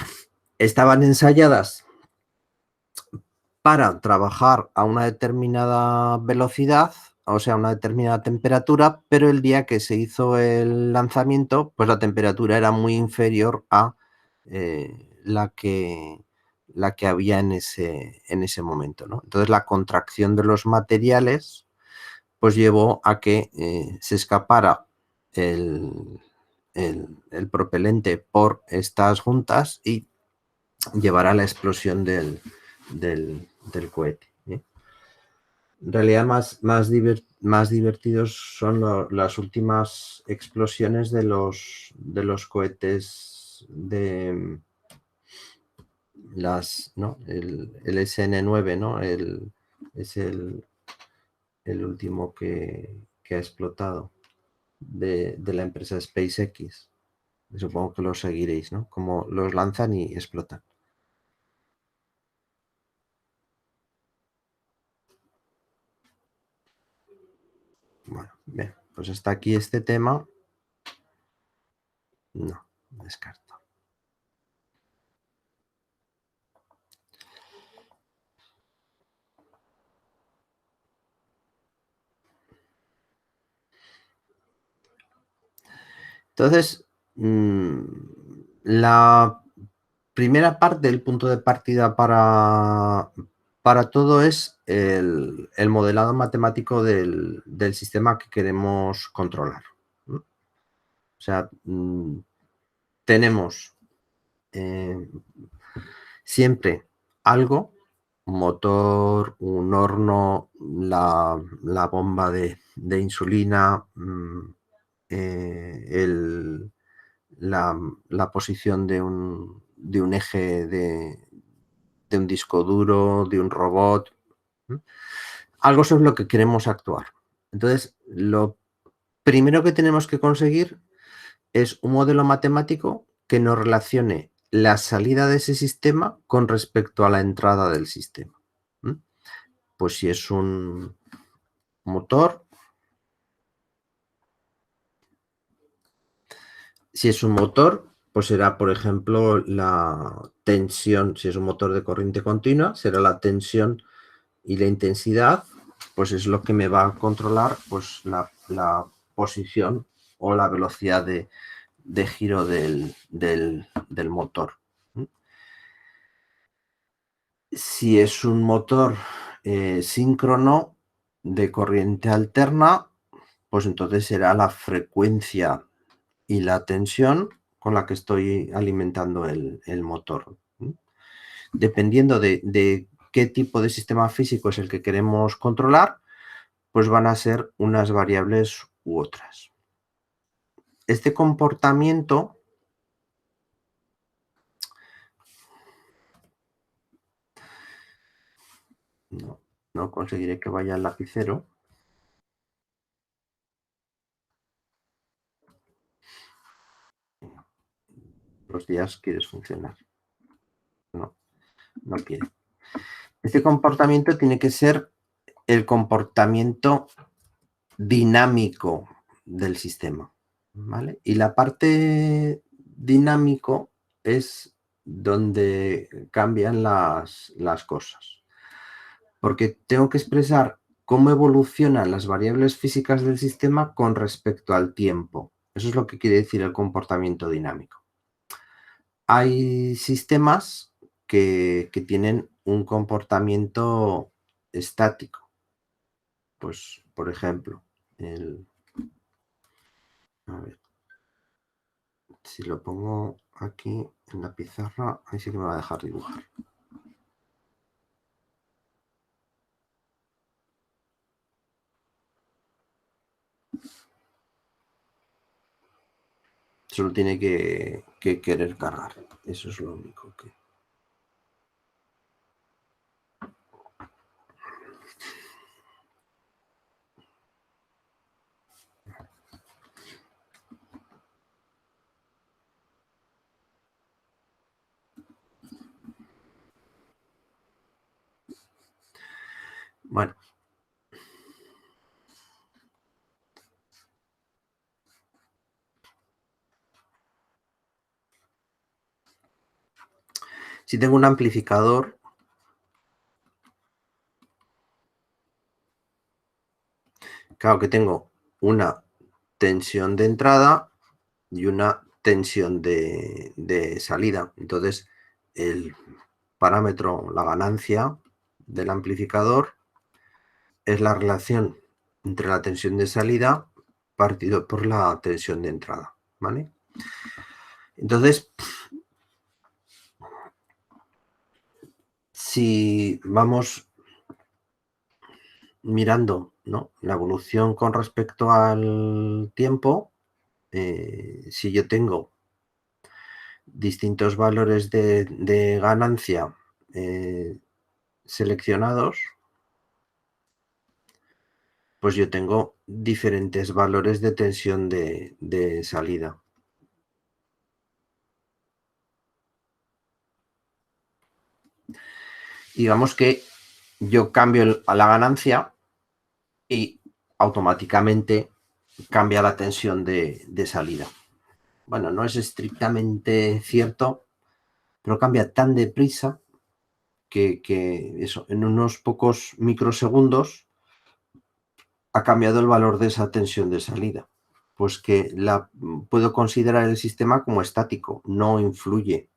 estaban ensayadas para trabajar a una determinada velocidad, o sea, a una determinada temperatura, pero el día que se hizo el lanzamiento, pues la temperatura era muy inferior a la que había en ese momento, ¿no? Entonces la contracción de los materiales pues llevó a que se escapara el propelente por estas juntas y llevara a la explosión del cohete. En realidad más divertidos son las últimas explosiones de los cohetes de ¿no? el SN9, ¿no? Es el último que ha explotado de la empresa SpaceX. Supongo que lo seguiréis, ¿no? Como los lanzan y explotan. Bueno, bien, pues hasta aquí este tema. No, descarto. Entonces, la primera parte, el punto de partida para todo es el modelado matemático del sistema que queremos controlar, ¿no? O sea, tenemos siempre algo, un motor, un horno, la bomba de insulina, la posición de un eje de un disco duro, de un robot. Algo sobre lo que queremos actuar. Entonces, lo primero que tenemos que conseguir es un modelo matemático que nos relacione la salida de ese sistema con respecto a la entrada del sistema. Pues si es un motor, pues será, por ejemplo, la tensión. Si es un motor de corriente continua, será la tensión y la intensidad, pues es lo que me va a controlar pues la posición o la velocidad de giro del motor. Si es un motor síncrono de corriente alterna, pues entonces será la frecuencia y la tensión con la que estoy alimentando el motor. Dependiendo de qué tipo de sistema físico es el que queremos controlar, pues van a ser unas variables u otras. este comportamiento no conseguiré que vaya al lapicero. Los días quieres funcionar. No quiere. Este comportamiento tiene que ser el comportamiento dinámico del sistema, ¿vale? Y la parte dinámico es donde cambian las cosas. Porque tengo que expresar cómo evolucionan las variables físicas del sistema con respecto al tiempo. Eso es lo que quiere decir el comportamiento dinámico. Hay sistemas que tienen un comportamiento estático. Pues, por ejemplo, a ver, si lo pongo aquí en la pizarra, ahí sí que me va a dejar dibujar. Solo tiene que querer cargar. Eso es lo único que... Bueno. Si tengo un amplificador, claro que tengo una tensión de entrada y una tensión de salida. Entonces, el parámetro, la ganancia del amplificador es la relación entre la tensión de salida partido por la tensión de entrada, ¿vale? Entonces, si vamos mirando, ¿no?, la evolución con respecto al tiempo, si yo tengo distintos valores de ganancia seleccionados, pues yo tengo diferentes valores de tensión de salida. Digamos que yo cambio a la ganancia y automáticamente cambia la tensión de salida. Bueno, no es estrictamente cierto, pero cambia tan deprisa que eso, en unos pocos microsegundos ha cambiado el valor de esa tensión de salida. Pues que puedo considerar el sistema como estático, no influye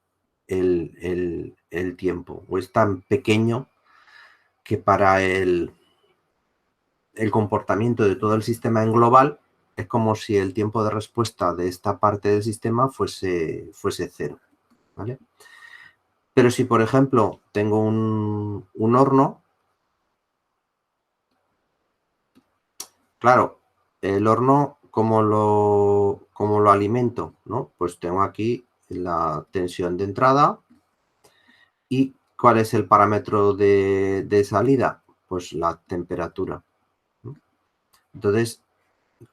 el tiempo, o es tan pequeño que para el comportamiento de todo el sistema en global es como si el tiempo de respuesta de esta parte del sistema fuese cero, ¿vale? Pero si, por ejemplo, tengo un horno, claro, el horno, ¿cómo lo alimento?, ¿no? Pues tengo aquí la tensión de entrada y ¿cuál es el parámetro de salida? Pues la temperatura, ¿no? Entonces,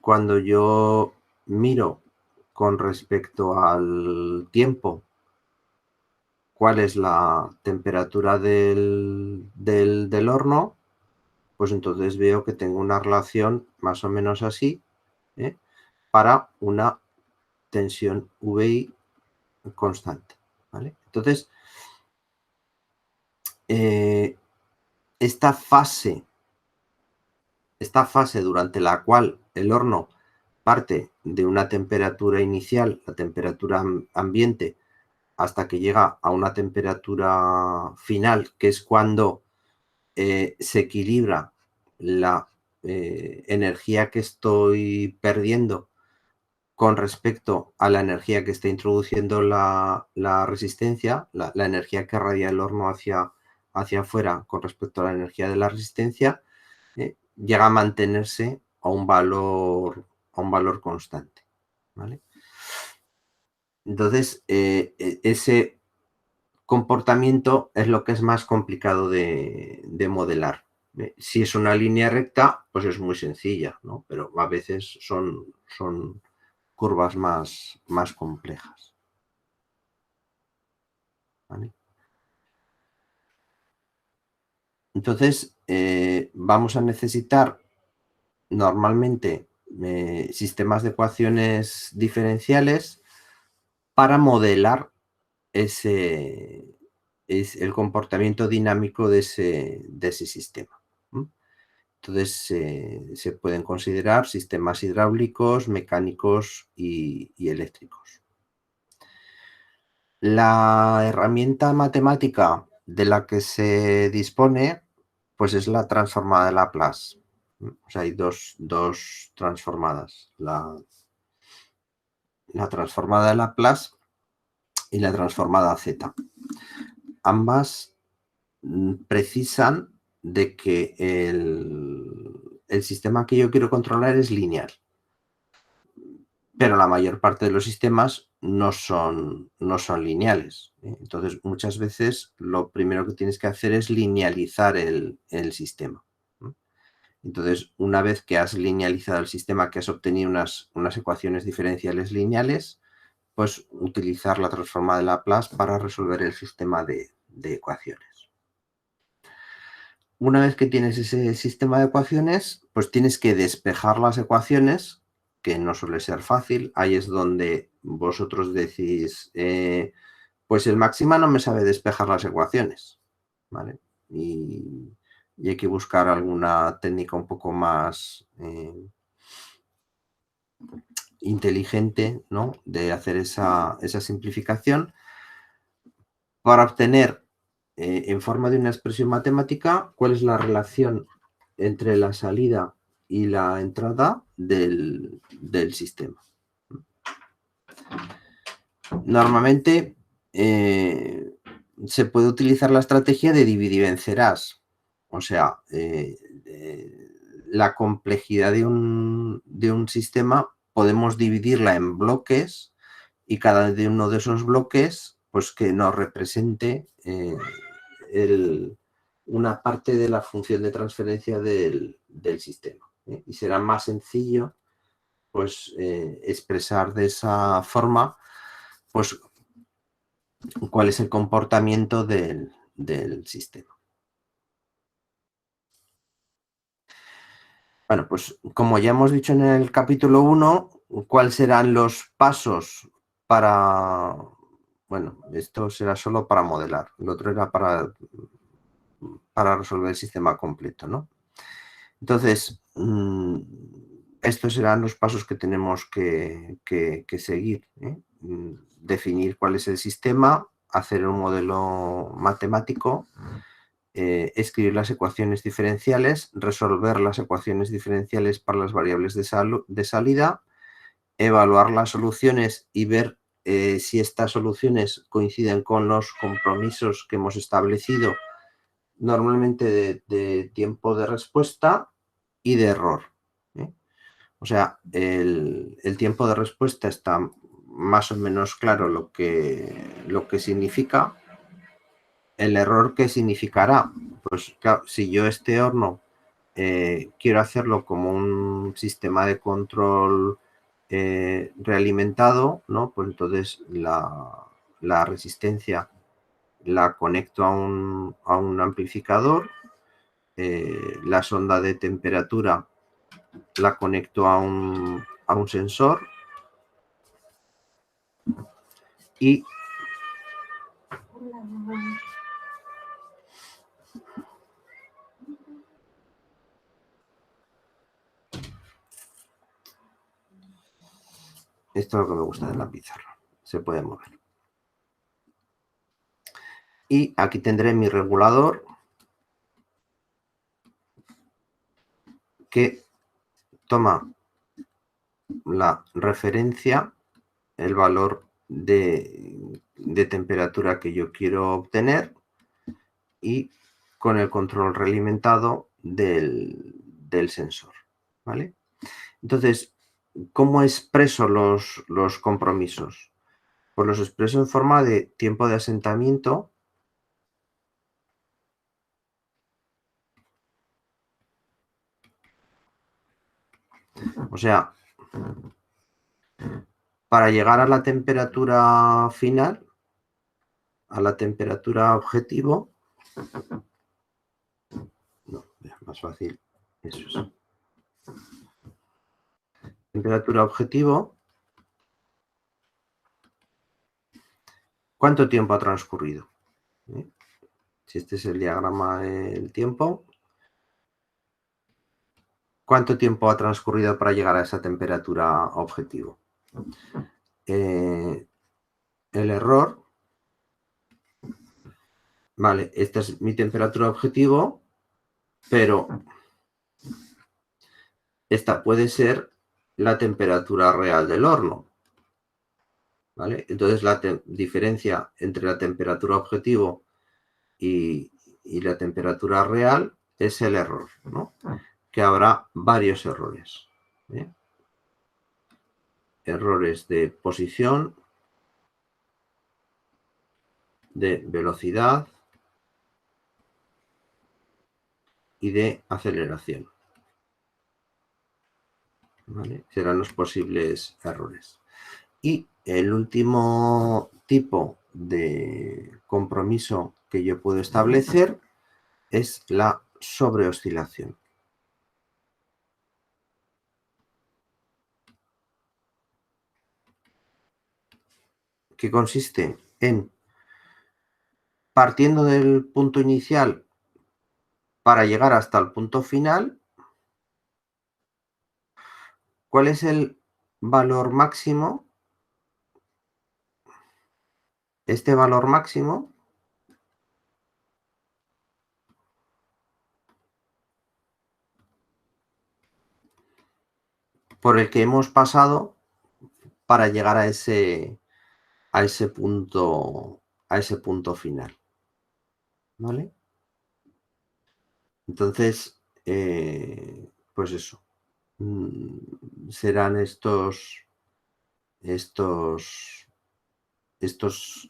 cuando yo miro con respecto al tiempo cuál es la temperatura del horno, pues entonces veo que tengo una relación más o menos así, ¿eh?, para una tensión VI constante, ¿vale? Entonces, esta fase durante la cual el horno parte de una temperatura inicial, la temperatura ambiente, hasta que llega a una temperatura final, que es cuando se equilibra la energía que estoy perdiendo con respecto a la energía que está introduciendo la resistencia, la energía que radia el horno hacia afuera con respecto a la energía de la resistencia, llega a mantenerse a un valor constante, ¿vale? Entonces, ese comportamiento es lo que es más complicado de modelar. Si es una línea recta, pues es muy sencilla, ¿no? Pero a veces son curvas más complejas. ¿Vale? Entonces, vamos a necesitar normalmente sistemas de ecuaciones diferenciales para modelar el comportamiento dinámico de ese sistema. Entonces, se pueden considerar sistemas hidráulicos, mecánicos y eléctricos. La herramienta matemática de la que se dispone, pues es la transformada de Laplace. O sea, hay dos transformadas. La transformada de Laplace y la transformada Z. Ambas precisan de que el sistema que yo quiero controlar es lineal. Pero la mayor parte de los sistemas no son lineales. Entonces, muchas veces lo primero que tienes que hacer es linealizar el sistema. Entonces, una vez que has linealizado el sistema, que has obtenido unas ecuaciones diferenciales lineales, pues utilizar la transformada de Laplace para resolver el sistema de ecuaciones. Una vez que tienes ese sistema de ecuaciones, pues tienes que despejar las ecuaciones, que no suele ser fácil. Ahí es donde vosotros decís, pues el Máxima no me sabe despejar las ecuaciones, ¿vale? Y hay que buscar alguna técnica un poco más inteligente, ¿no?, de hacer esa simplificación para obtener en forma de una expresión matemática cuál es la relación entre la salida y la entrada del sistema. Normalmente se puede utilizar la estrategia de dividir y vencerás. O sea, la complejidad de un sistema podemos dividirla en bloques y cada uno de esos bloques, pues que nos represente una parte de la función de transferencia del sistema. Y será más sencillo, pues, expresar de esa forma, pues, cuál es el comportamiento del sistema. Bueno, pues como ya hemos dicho en el capítulo 1, ¿cuáles serán los pasos para... Bueno, esto será solo para modelar, el otro era para resolver el sistema completo, ¿no? Entonces, estos serán los pasos que tenemos que seguir, ¿eh? Definir cuál es el sistema, hacer un modelo matemático, escribir las ecuaciones diferenciales, resolver las ecuaciones diferenciales para las variables de salida, evaluar las soluciones y ver si estas soluciones coinciden con los compromisos que hemos establecido, normalmente de tiempo de respuesta y de error. O sea, el tiempo de respuesta está más o menos claro lo que significa. El error, ¿qué significará? Pues claro, si yo este horno quiero hacerlo como un sistema de control realimentado, ¿no? Pues entonces la resistencia la conecto a un amplificador, la sonda de temperatura la conecto a un sensor y esto es lo que me gusta de la pizarra, se puede mover. Y aquí tendré mi regulador que toma la referencia, el valor de temperatura que yo quiero obtener y con el control realimentado del sensor, ¿vale? Entonces, ¿cómo expreso los compromisos? Pues los expreso en forma de tiempo de asentamiento. O sea, para llegar a la temperatura final, a la temperatura objetivo, no, más fácil, eso es. Temperatura objetivo, ¿cuánto tiempo ha transcurrido? Si este es el diagrama del tiempo, ¿cuánto tiempo ha transcurrido para llegar a esa temperatura objetivo? El error, vale, esta es mi temperatura objetivo, pero esta puede ser la temperatura real del horno, ¿vale? Entonces la diferencia entre la temperatura objetivo y la temperatura real es el error, ¿no? Que habrá varios errores. Errores de posición, de velocidad y de aceleración. ¿Vale? Serán los posibles errores. Y el último tipo de compromiso que yo puedo establecer es la sobreoscilación. Que consiste en, partiendo del punto inicial para llegar hasta el punto final, ¿cuál es el valor máximo? Este valor máximo por el que hemos pasado para llegar a ese punto final, ¿vale? Entonces, pues eso, serán estos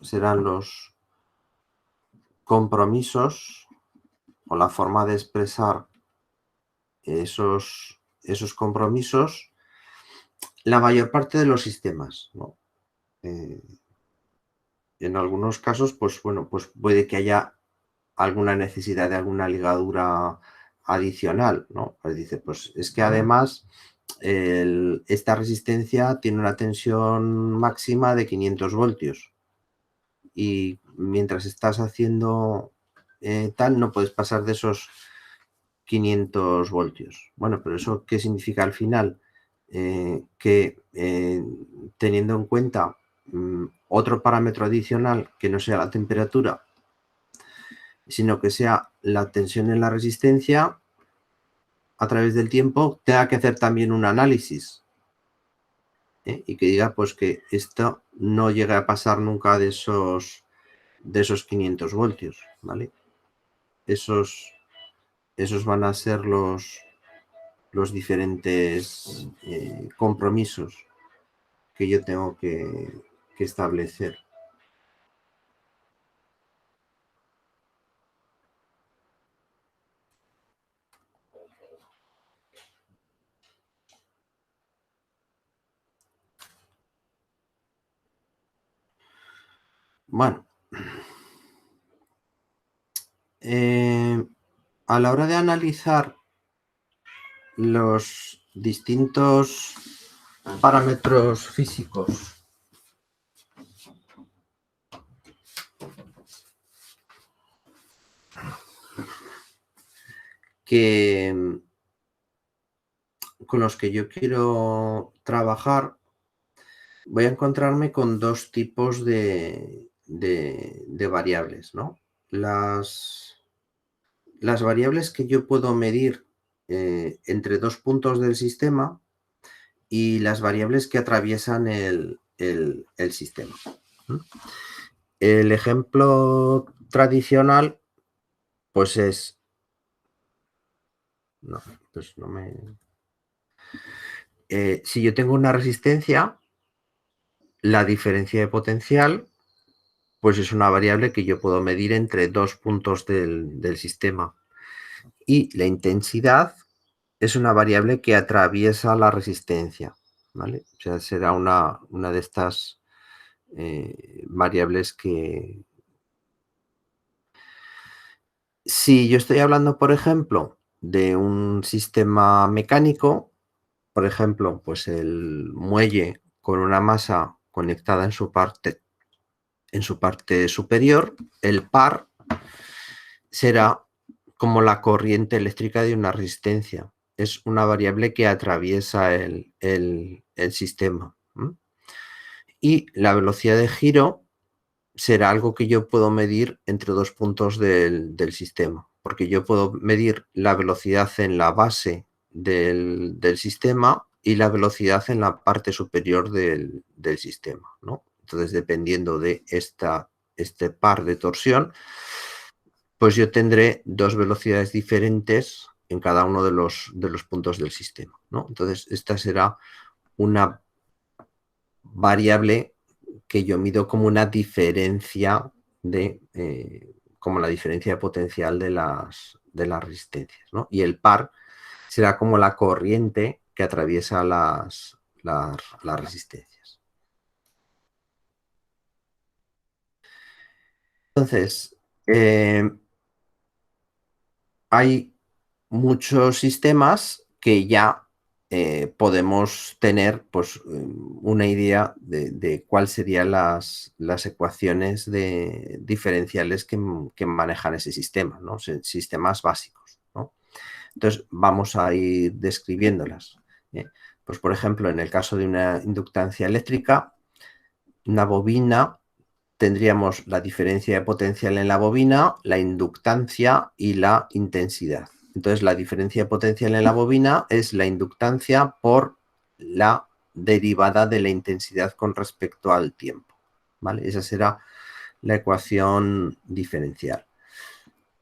serán los compromisos o la forma de expresar esos compromisos la mayor parte de los sistemas, ¿no? En algunos casos, pues bueno, pues puede que haya alguna necesidad de alguna ligadura adicional, ¿no? Pues dice, pues es que además esta resistencia tiene una tensión máxima de 500 voltios y mientras estás haciendo tal, no puedes pasar de esos 500 voltios. Bueno, pero ¿eso qué significa al final? Que teniendo en cuenta otro parámetro adicional que no sea la temperatura, sino que sea la tensión en la resistencia a través del tiempo, tenga que hacer también un análisis y que diga pues que esto no llega a pasar nunca de esos 500 voltios, ¿vale? Esos van a ser los diferentes compromisos que yo tengo que establecer. Bueno, a la hora de analizar los distintos parámetros físicos con los que yo quiero trabajar, voy a encontrarme con dos tipos de variables, ¿no? Las variables que yo puedo medir entre dos puntos del sistema y las variables que atraviesan el sistema. El ejemplo tradicional, pues es... No, pues no me... si yo tengo una resistencia, la diferencia de potencial, pues es una variable que yo puedo medir entre dos puntos del sistema. Y la intensidad es una variable que atraviesa la resistencia, ¿vale? O sea, será una de estas variables que... Si yo estoy hablando, por ejemplo, de un sistema mecánico, por ejemplo, pues el muelle con una masa conectada en su parte superior, el par será como la corriente eléctrica de una resistencia. Es una variable que atraviesa el sistema. Y la velocidad de giro será algo que yo puedo medir entre dos puntos del sistema, porque yo puedo medir la velocidad en la base del sistema y la velocidad en la parte superior del sistema, ¿no? Entonces, dependiendo de este par de torsión, pues yo tendré dos velocidades diferentes en cada uno de los puntos del sistema, ¿no? Entonces, esta será una variable que yo mido como una diferencia como la diferencia de potencial de las resistencias, ¿no? Y el par será como la corriente que atraviesa las resistencias. Entonces, hay muchos sistemas que ya podemos tener pues, una idea de cuáles serían las ecuaciones diferenciales que manejan ese sistema, ¿no? Sistemas básicos, ¿no? Entonces, vamos a ir describiéndolas. Pues, por ejemplo, en el caso de una inductancia eléctrica, una bobina, tendríamos la diferencia de potencial en la bobina, la inductancia y la intensidad. Entonces, la diferencia de potencial en la bobina es la inductancia por la derivada de la intensidad con respecto al tiempo, ¿vale? Esa será la ecuación diferencial.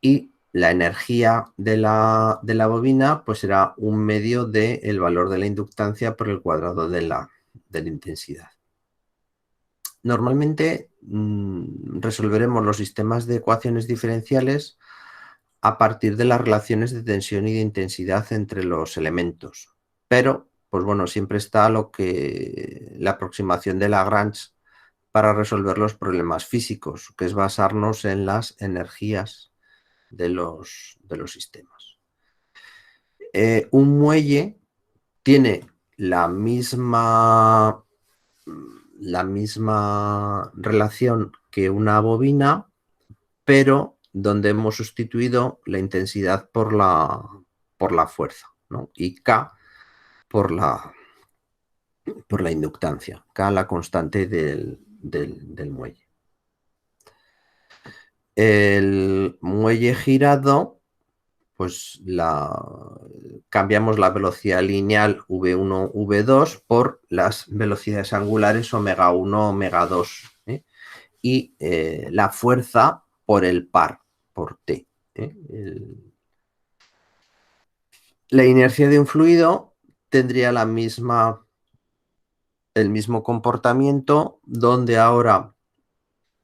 Y la energía de la bobina pues será un medio del valor de la inductancia por el cuadrado de la intensidad. Normalmente resolveremos los sistemas de ecuaciones diferenciales a partir de las relaciones de tensión y de intensidad entre los elementos. Pero, pues bueno, siempre está la aproximación de Lagrange para resolver los problemas físicos, que es basarnos en las energías de los sistemas. Un muelle tiene la misma relación que una bobina, pero donde hemos sustituido la intensidad por la fuerza, ¿no? Y K por la inductancia, K la constante del muelle. El muelle girado, pues cambiamos la velocidad lineal V1, V2 por las velocidades angulares omega 1, omega 2, y la fuerza por el par, por T. La inercia de un fluido tendría el mismo comportamiento, donde ahora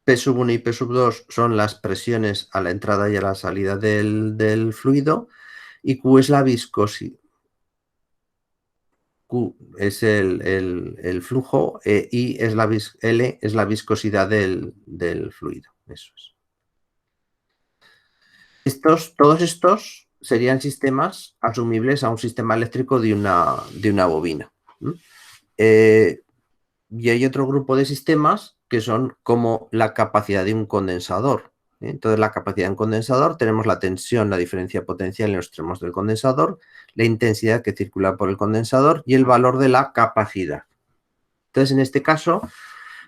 P1 y P2 son las presiones a la entrada y a la salida del fluido, y Q es la viscosidad. Q es el flujo y L es la viscosidad del fluido. Eso es. Todos estos serían sistemas asumibles a un sistema eléctrico de una bobina. Y hay otro grupo de sistemas que son como la capacidad de un condensador. Entonces, la capacidad de un condensador, tenemos la tensión, la diferencia potencial en los extremos del condensador, la intensidad que circula por el condensador y el valor de la capacidad. Entonces, en este caso,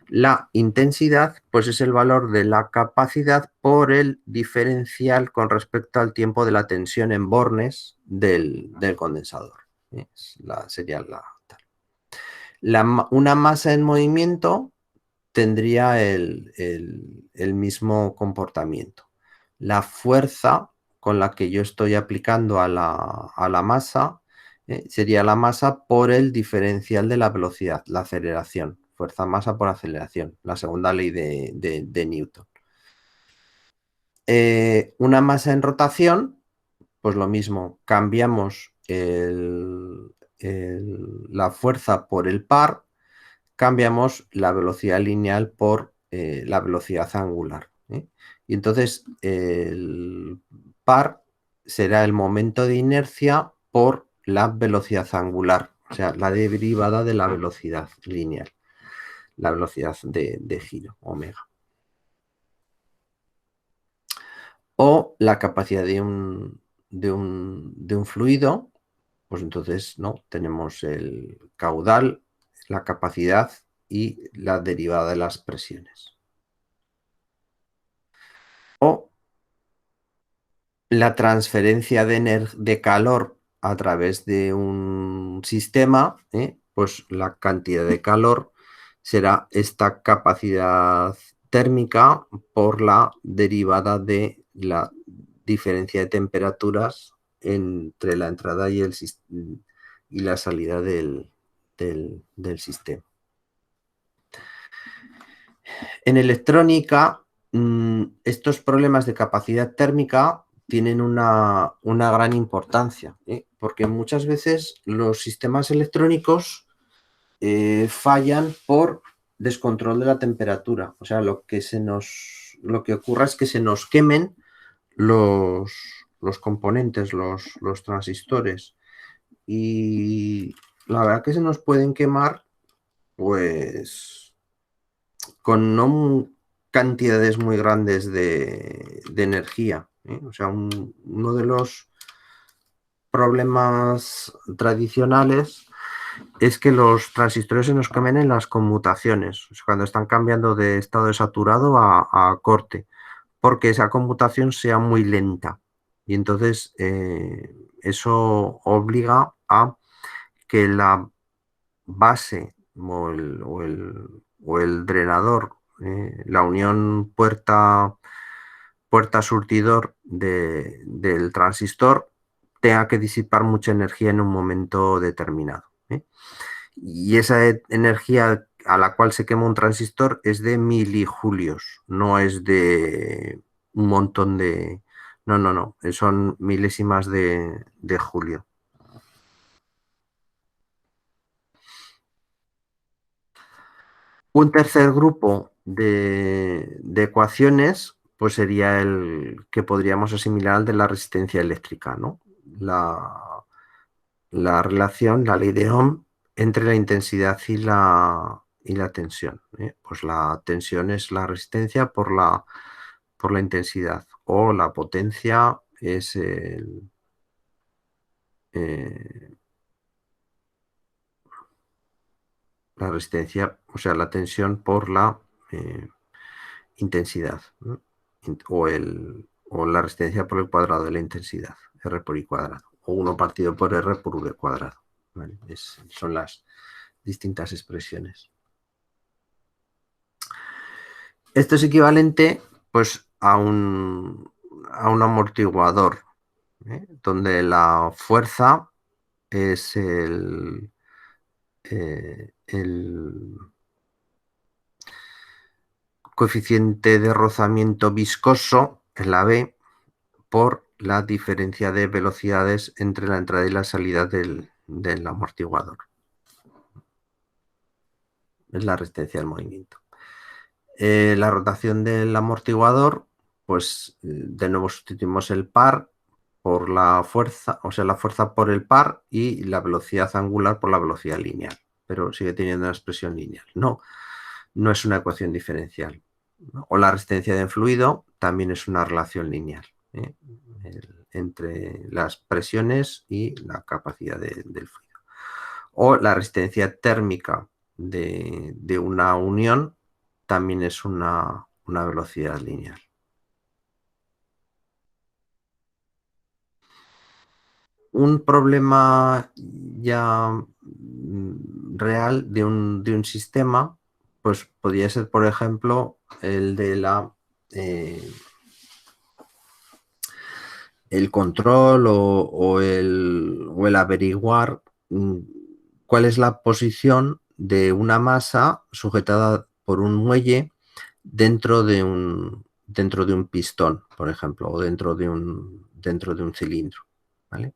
la intensidad pues es el valor de la capacidad por el diferencial con respecto al tiempo de la tensión en bornes del condensador. Sería una masa en movimiento tendría el mismo comportamiento. La fuerza con la que yo estoy aplicando a la masa sería la masa por el diferencial de la velocidad, la aceleración, fuerza masa por aceleración, la segunda ley de Newton. Una masa en rotación, pues lo mismo, cambiamos la fuerza por el par, cambiamos la velocidad lineal por la velocidad angular. Y entonces el par será el momento de inercia por la velocidad angular, o sea, la derivada de la velocidad lineal, la velocidad de giro, omega. O la capacidad de un fluido, pues entonces no, tenemos el caudal, la capacidad y la derivada de las presiones. O la transferencia de calor a través de un sistema, pues la cantidad de calor será esta capacidad térmica por la derivada de la diferencia de temperaturas entre la entrada y la salida del sistema. En electrónica, estos problemas de capacidad térmica tienen una gran importancia, porque muchas veces los sistemas electrónicos fallan por descontrol de la temperatura. O sea, lo que ocurre es que se nos quemen los componentes, los transistores. Y la verdad que se nos pueden quemar, pues, con no cantidades muy grandes de energía. O sea, uno de los problemas tradicionales es que los transistores se nos quemen en las conmutaciones, o sea, cuando están cambiando de estado de saturado a corte, porque esa conmutación sea muy lenta. Y entonces eso obliga a que la base o el drenador, la unión puerta-surtidor del transistor tenga que disipar mucha energía en un momento determinado. Y esa energía a la cual se quema un transistor es de milijulios, no es de un montón de... No, son milésimas de julio. Un tercer grupo de ecuaciones pues sería el que podríamos asimilar al de la resistencia eléctrica, ¿no? La relación, la ley de Ohm, entre la intensidad y la tensión. Pues la tensión es la resistencia por la intensidad, o la potencia es la resistencia, o sea, la tensión por la intensidad, ¿no? o la resistencia por el cuadrado de la intensidad, R por I cuadrado, o 1 partido por R por V cuadrado. ¿Vale? Son las distintas expresiones. Esto es equivalente pues, a un amortiguador, donde la fuerza es el coeficiente de rozamiento viscoso, en la B, por la diferencia de velocidades entre la entrada y la salida del amortiguador. Es la resistencia del movimiento. La rotación del amortiguador, pues de nuevo sustituimos el par por la fuerza, o sea, la fuerza por el par y la velocidad angular por la velocidad lineal, pero sigue teniendo una expresión lineal. No es una ecuación diferencial. O la resistencia de fluido también es una relación lineal entre las presiones y la capacidad del fluido. O la resistencia térmica de una unión también es una velocidad lineal. Un problema ya real de un sistema, pues podría ser, por ejemplo, el de el control o el averiguar cuál es la posición de una masa sujetada por un muelle dentro de un pistón, por ejemplo, o dentro de un cilindro, ¿vale?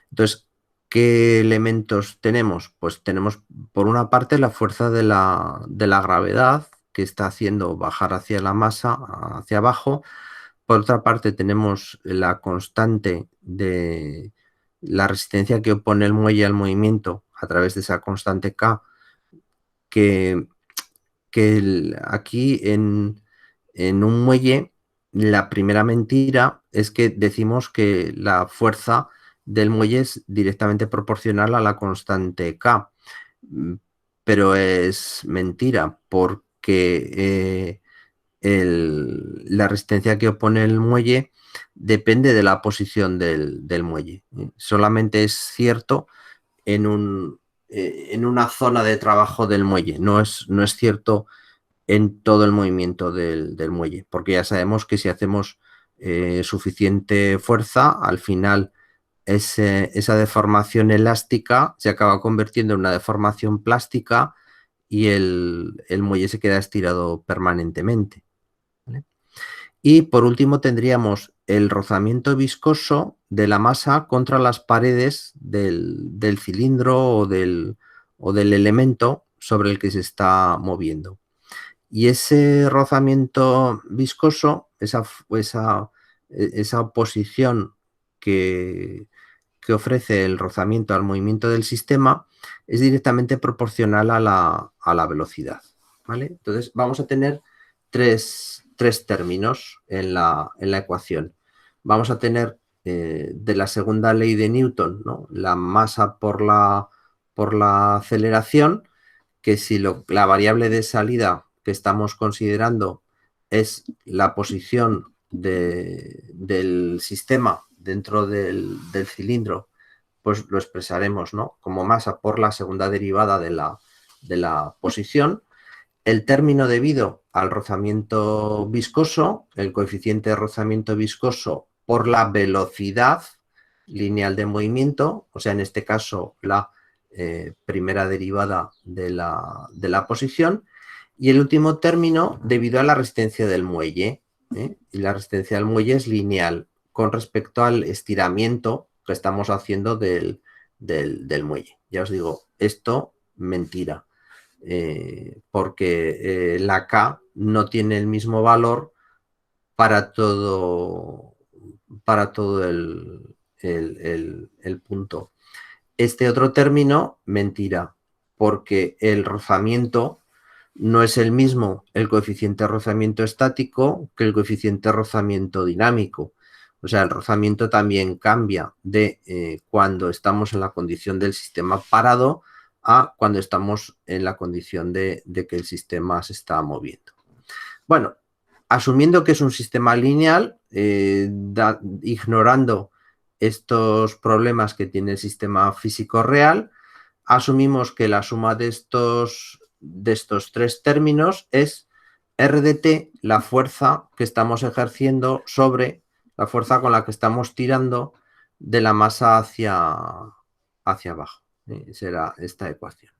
Entonces, ¿qué elementos tenemos? Pues tenemos, por una parte, la fuerza de la gravedad, que está haciendo bajar hacia la masa, hacia abajo. Por otra parte, tenemos la constante de la resistencia que opone el muelle al movimiento a través de esa constante K, que aquí en un muelle, la primera mentira es que decimos que la fuerza del muelle es directamente proporcional a la constante K, pero es mentira porque la resistencia que opone el muelle depende de la posición del muelle. Solamente es cierto en una zona de trabajo del muelle, no es cierto en todo el movimiento del muelle, porque ya sabemos que si hacemos suficiente fuerza, al final esa deformación elástica se acaba convirtiendo en una deformación plástica y el muelle se queda estirado permanentemente, ¿vale? Y por último tendríamos el rozamiento viscoso de la masa contra las paredes del cilindro o del elemento sobre el que se está moviendo. Y ese rozamiento viscoso, esa oposición que ofrece el rozamiento al movimiento del sistema, es directamente proporcional a la velocidad, ¿vale? Entonces vamos a tener tres términos en la ecuación. Vamos a tener de la segunda ley de Newton, ¿no?, la masa por la aceleración, que si la variable de salida que estamos considerando es la posición del sistema dentro del cilindro, pues lo expresaremos, ¿no?, como masa por la segunda derivada de la posición. El término debido al rozamiento viscoso, el coeficiente de rozamiento viscoso por la velocidad lineal de movimiento, o sea, en este caso la primera derivada de la posición, y el último término debido a la resistencia del muelle, y la resistencia del muelle es lineal con respecto al estiramiento que estamos haciendo del muelle. Ya os digo, esto mentira, porque la K no tiene el mismo valor para todo el punto. Este otro término, mentira, porque el rozamiento no es el mismo el coeficiente de rozamiento estático que el coeficiente de rozamiento dinámico. O sea, el rozamiento también cambia de cuando estamos en la condición del sistema parado a cuando estamos en la condición de que el sistema se está moviendo. Bueno, asumiendo que es un sistema lineal, ignorando estos problemas que tiene el sistema físico real, asumimos que la suma de estos tres términos es R de t, la fuerza que estamos ejerciendo sobre la fuerza con la que estamos tirando de la masa hacia abajo. Será esta ecuación.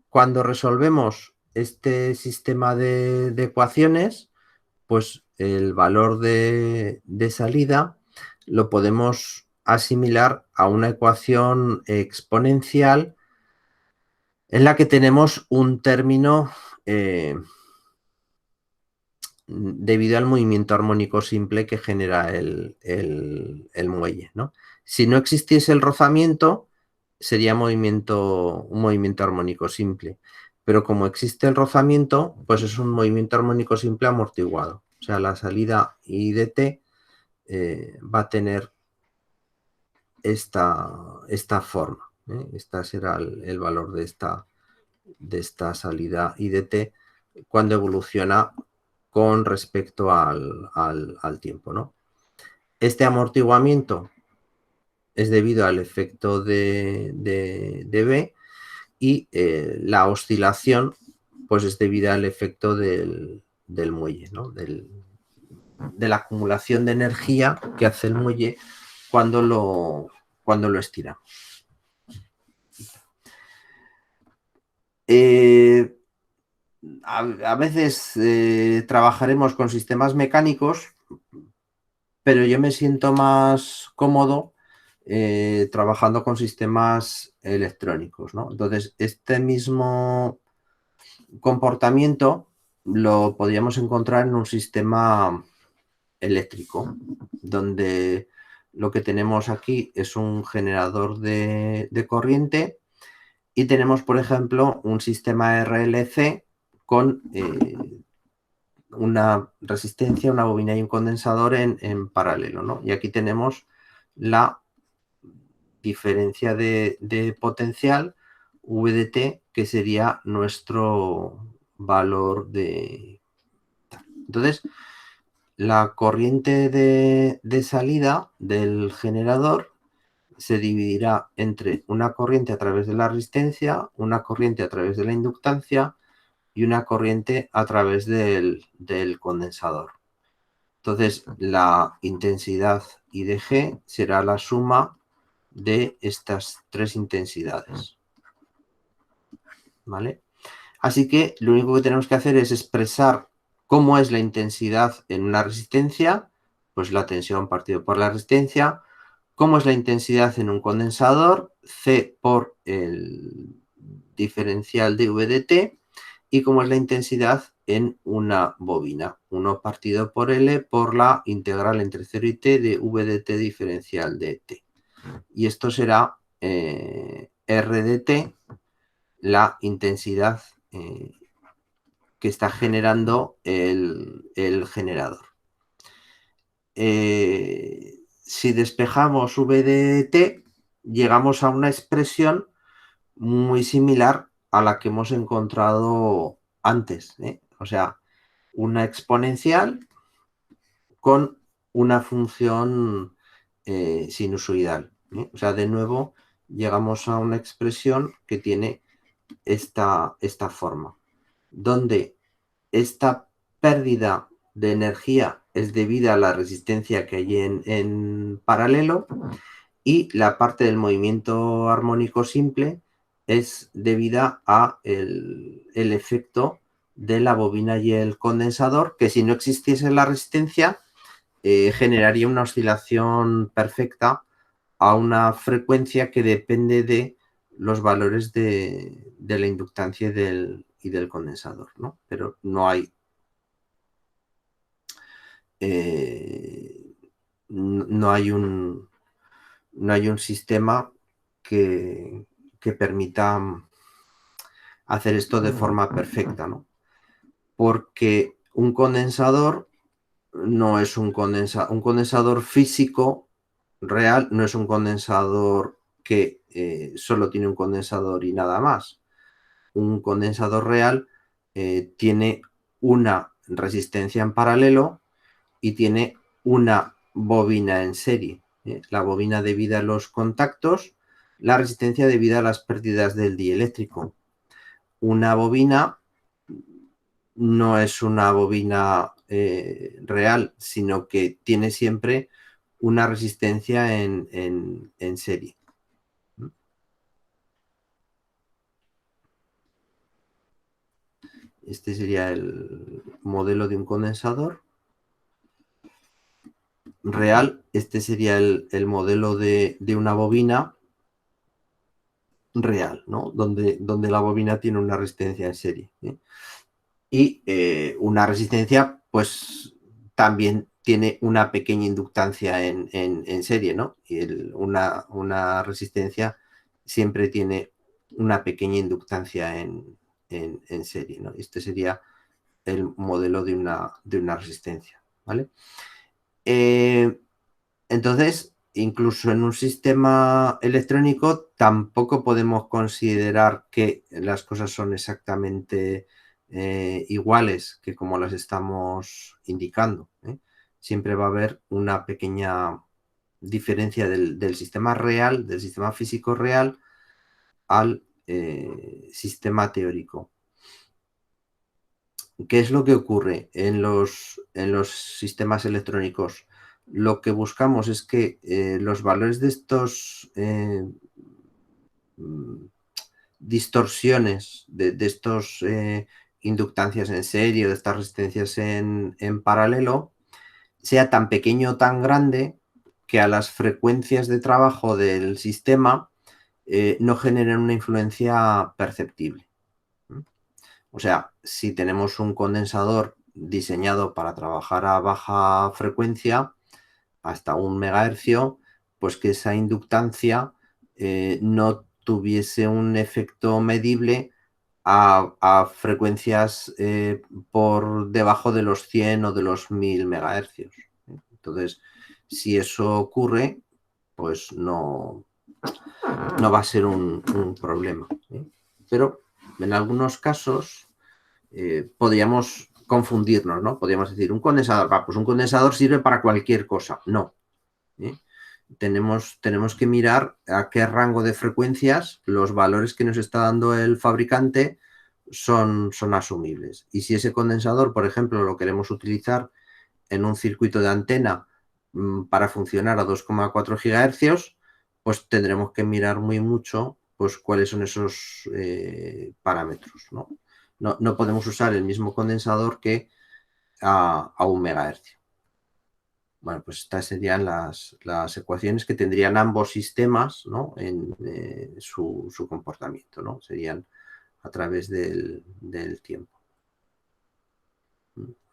Cuando resolvemos este sistema de ecuaciones, pues el valor de salida lo podemos asimilar a una ecuación exponencial en la que tenemos un término debido al movimiento armónico simple que genera el muelle, ¿no? Si no existiese el rozamiento, sería un movimiento armónico simple. Pero como existe el rozamiento, pues es un movimiento armónico simple amortiguado. O sea, la salida I de t va a tener esta forma. Este será el valor de esta salida I de t cuando evoluciona con respecto al tiempo, ¿no? Este amortiguamiento es debido al efecto de B, y la oscilación pues es debida al efecto del muelle, ¿no?, de la acumulación de energía que hace el muelle cuando lo estira. A veces trabajaremos con sistemas mecánicos, pero yo me siento más cómodo trabajando con sistemas electrónicos, ¿no? Entonces, este mismo comportamiento lo podríamos encontrar en un sistema eléctrico, donde lo que tenemos aquí es un generador de corriente y tenemos, por ejemplo, un sistema RLC con una resistencia, una bobina y un condensador en paralelo, ¿no? Y aquí tenemos la diferencia de potencial VDT, que sería nuestro valor de... Entonces, la corriente de salida del generador se dividirá entre una corriente a través de la resistencia, una corriente a través de la inductancia y una corriente a través del condensador. Entonces, la intensidad IDG será la suma de estas tres intensidades. ¿Vale? Así que lo único que tenemos que hacer es expresar cómo es la intensidad en una resistencia, pues la tensión partido por la resistencia, cómo es la intensidad en un condensador, C por el diferencial de VDT, y cómo es la intensidad en una bobina, 1 partido por L por la integral entre 0 y T de VDT diferencial de T. Y esto será R de T, la intensidad que está generando el generador. Si despejamos V de T, llegamos a una expresión muy similar a la que hemos encontrado antes, ¿eh? O sea, una exponencial con una función sinusoidal, ¿eh? O sea, de nuevo llegamos a una expresión que tiene esta forma, donde esta pérdida de energía es debida a la resistencia que hay en paralelo y la parte del movimiento armónico simple es debida a el efecto de la bobina y el condensador, que si no existiese la resistencia generaría una oscilación perfecta a una frecuencia que depende de los valores de la inductancia y del condensador, ¿no? Pero no hay no hay un sistema que permita hacer esto de forma perfecta, ¿no? Porque un condensador no es un condensador físico real, no es un condensador que solo tiene un condensador y nada más. Un condensador real tiene una resistencia en paralelo y tiene una bobina en serie. La bobina debido a los contactos, la resistencia debido a las pérdidas del dieléctrico. Una bobina no es una bobina real, sino que tiene siempre una resistencia en serie. Este sería el modelo de un condensador real. Este sería el modelo de una bobina real, ¿no? Donde la bobina tiene una resistencia en serie. Y una resistencia, pues también tiene una pequeña inductancia en serie, ¿no? Y una resistencia siempre tiene una pequeña inductancia en serie, ¿no? Este sería el modelo de una resistencia, ¿vale? Entonces, incluso en un sistema electrónico tampoco podemos considerar que las cosas son exactamente iguales que como las estamos indicando, ¿eh? Siempre va a haber una pequeña diferencia del sistema real, del sistema físico real, al sistema teórico. ¿Qué es lo que ocurre en los sistemas electrónicos? Lo que buscamos es que los valores de distorsiones de estos inductancias en serie, de estas resistencias en paralelo, sea tan pequeño o tan grande que a las frecuencias de trabajo del sistema no generen una influencia perceptible. O sea, si tenemos un condensador diseñado para trabajar a baja frecuencia, hasta 1 megahercio, pues que esa inductancia no tuviese un efecto medible a frecuencias por debajo de los 100 o de los 1000 megahercios. Entonces, si eso ocurre, pues no va a ser un problema. Pero en algunos casos podríamos confundirnos, ¿no? Podríamos decir, un condensador, pues un condensador sirve para cualquier cosa. No. Tenemos que mirar a qué rango de frecuencias los valores que nos está dando el fabricante son asumibles. Y si ese condensador, por ejemplo, lo queremos utilizar en un circuito de antena para funcionar a 2,4 gigahercios, pues tendremos que mirar muy mucho pues cuáles son esos parámetros, ¿no? No podemos usar el mismo condensador que a 1 megahercio. Bueno, pues estas serían las ecuaciones que tendrían ambos sistemas, ¿no? En su comportamiento, ¿no? Serían a través del tiempo.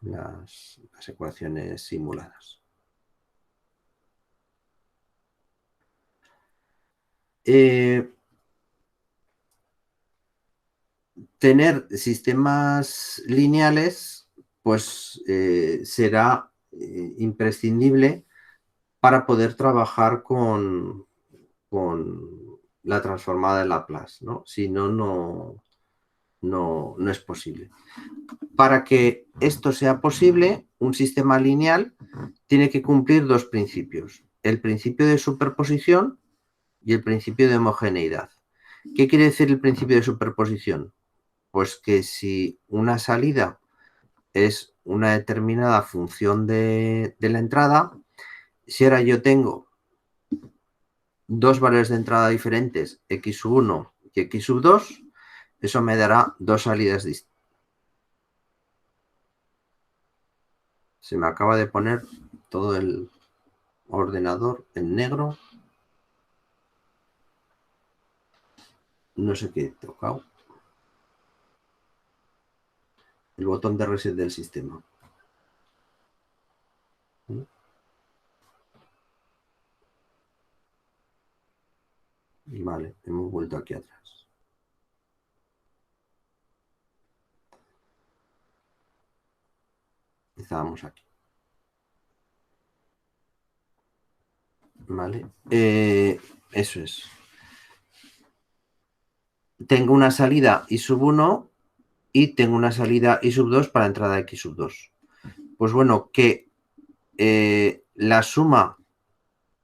Las ecuaciones simuladas. Tener sistemas lineales, pues será imprescindible para poder trabajar con la transformada de Laplace, ¿no? Si no es posible. Para que esto sea posible, un sistema lineal tiene que cumplir dos principios: el principio de superposición y el principio de homogeneidad. ¿Qué quiere decir el principio de superposición? Pues que si una salida es una determinada función de la entrada, si ahora yo tengo dos valores de entrada diferentes, x1 y x2, eso me dará dos salidas distintas. Se me acaba de poner todo el ordenador en negro. No sé qué he tocado. El botón de reset del sistema. Vale, hemos vuelto aquí atrás. Estábamos aquí. Vale. Eso es. Tengo una salida I1 y tengo una salida I2 para entrada X2. Pues bueno, que la suma,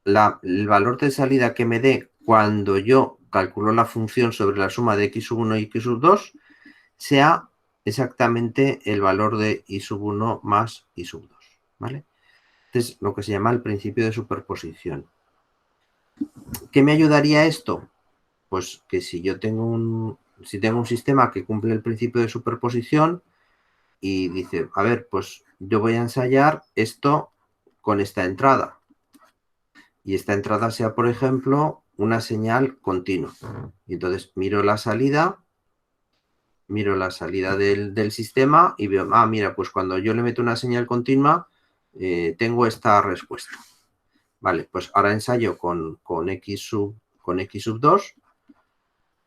el valor de salida que me dé cuando yo calculo la función sobre la suma de X1 y X2 sea exactamente el valor de I1 más I2, ¿vale? Este es lo que se llama el principio de superposición. ¿Qué me ayudaría esto? Pues que si yo tengo un sistema que cumple el principio de superposición y dice, a ver, pues yo voy a ensayar esto con esta entrada. Y esta entrada sea, por ejemplo, una señal continua. Y entonces miro la salida del sistema y veo, mira, pues cuando yo le meto una señal continua, tengo esta respuesta. Vale, pues ahora ensayo con X2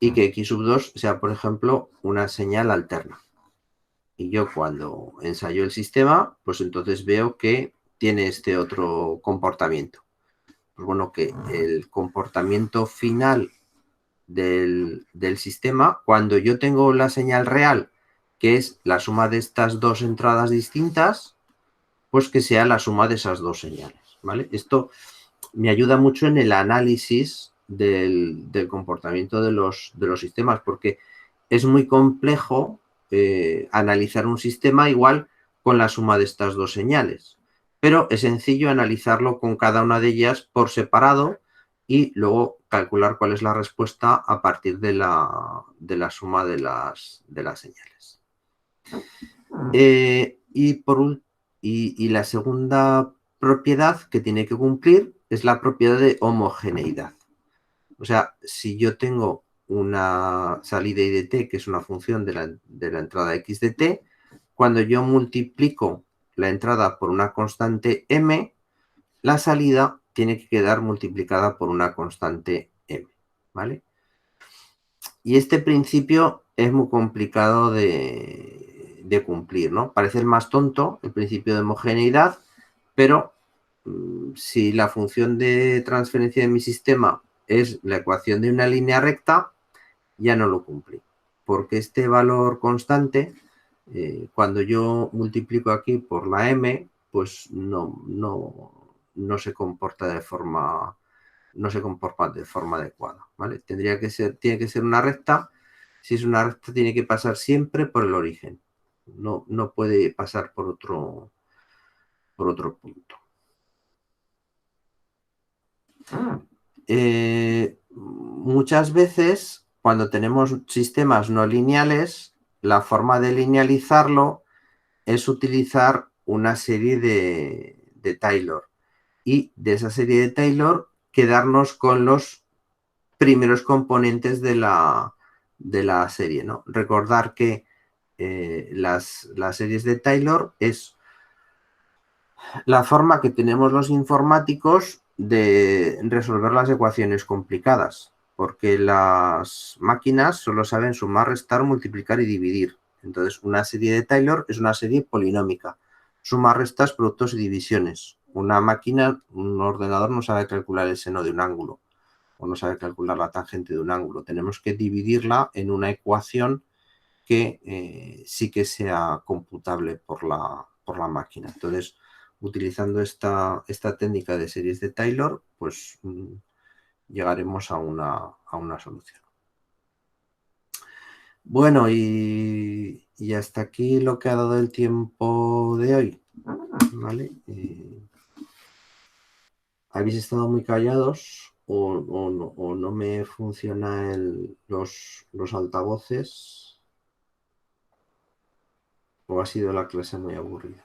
y que X2 sea, por ejemplo, una señal alterna. Y yo cuando ensayo el sistema, pues entonces veo que tiene este otro comportamiento. Pues bueno, que el comportamiento final del sistema, cuando yo tengo la señal real, que es la suma de estas dos entradas distintas, pues que sea la suma de esas dos señales, ¿vale? Esto me ayuda mucho en el análisis del comportamiento de los sistemas, porque es muy complejo analizar un sistema igual con la suma de estas dos señales, pero es sencillo analizarlo con cada una de ellas por separado y luego calcular cuál es la respuesta a partir de la suma de las señales. Y la segunda propiedad que tiene que cumplir es la propiedad de homogeneidad. O sea, si yo tengo una salida I de t, que es una función de la entrada x de t, cuando yo multiplico la entrada por una constante m, la salida tiene que quedar multiplicada por una constante m, ¿vale? Y este principio es muy complicado de cumplir, ¿no? Parece el más tonto, el principio de homogeneidad, pero si la función de transferencia de mi sistema es la ecuación de una línea recta, ya no lo cumplí. Porque este valor constante, cuando yo multiplico aquí por la m, pues no se comporta de forma adecuada, ¿vale? Tiene que ser una recta. Si es una recta, tiene que pasar siempre por el origen. No puede pasar por otro punto. Muchas veces, cuando tenemos sistemas no lineales, la forma de linealizarlo es utilizar una serie de Taylor. Y de esa serie de Taylor, quedarnos con los primeros componentes de la serie, ¿no? Recordar que las series de Taylor es la forma que tenemos los informáticos de resolver las ecuaciones complicadas, porque las máquinas solo saben sumar, restar, multiplicar y dividir. Entonces, una serie de Taylor es una serie polinómica. Suma, restas, productos y divisiones. Una máquina, un ordenador no sabe calcular el seno de un ángulo o no sabe calcular la tangente de un ángulo. Tenemos que dividirla en una ecuación que sí que sea computable por la máquina. Entonces, utilizando esta técnica de series de Taylor, pues llegaremos a una solución. Bueno, y hasta aquí lo que ha dado el tiempo de hoy, ¿vale? ¿Habéis estado muy callados o no me funcionan los altavoces? ¿O ha sido la clase muy aburrida?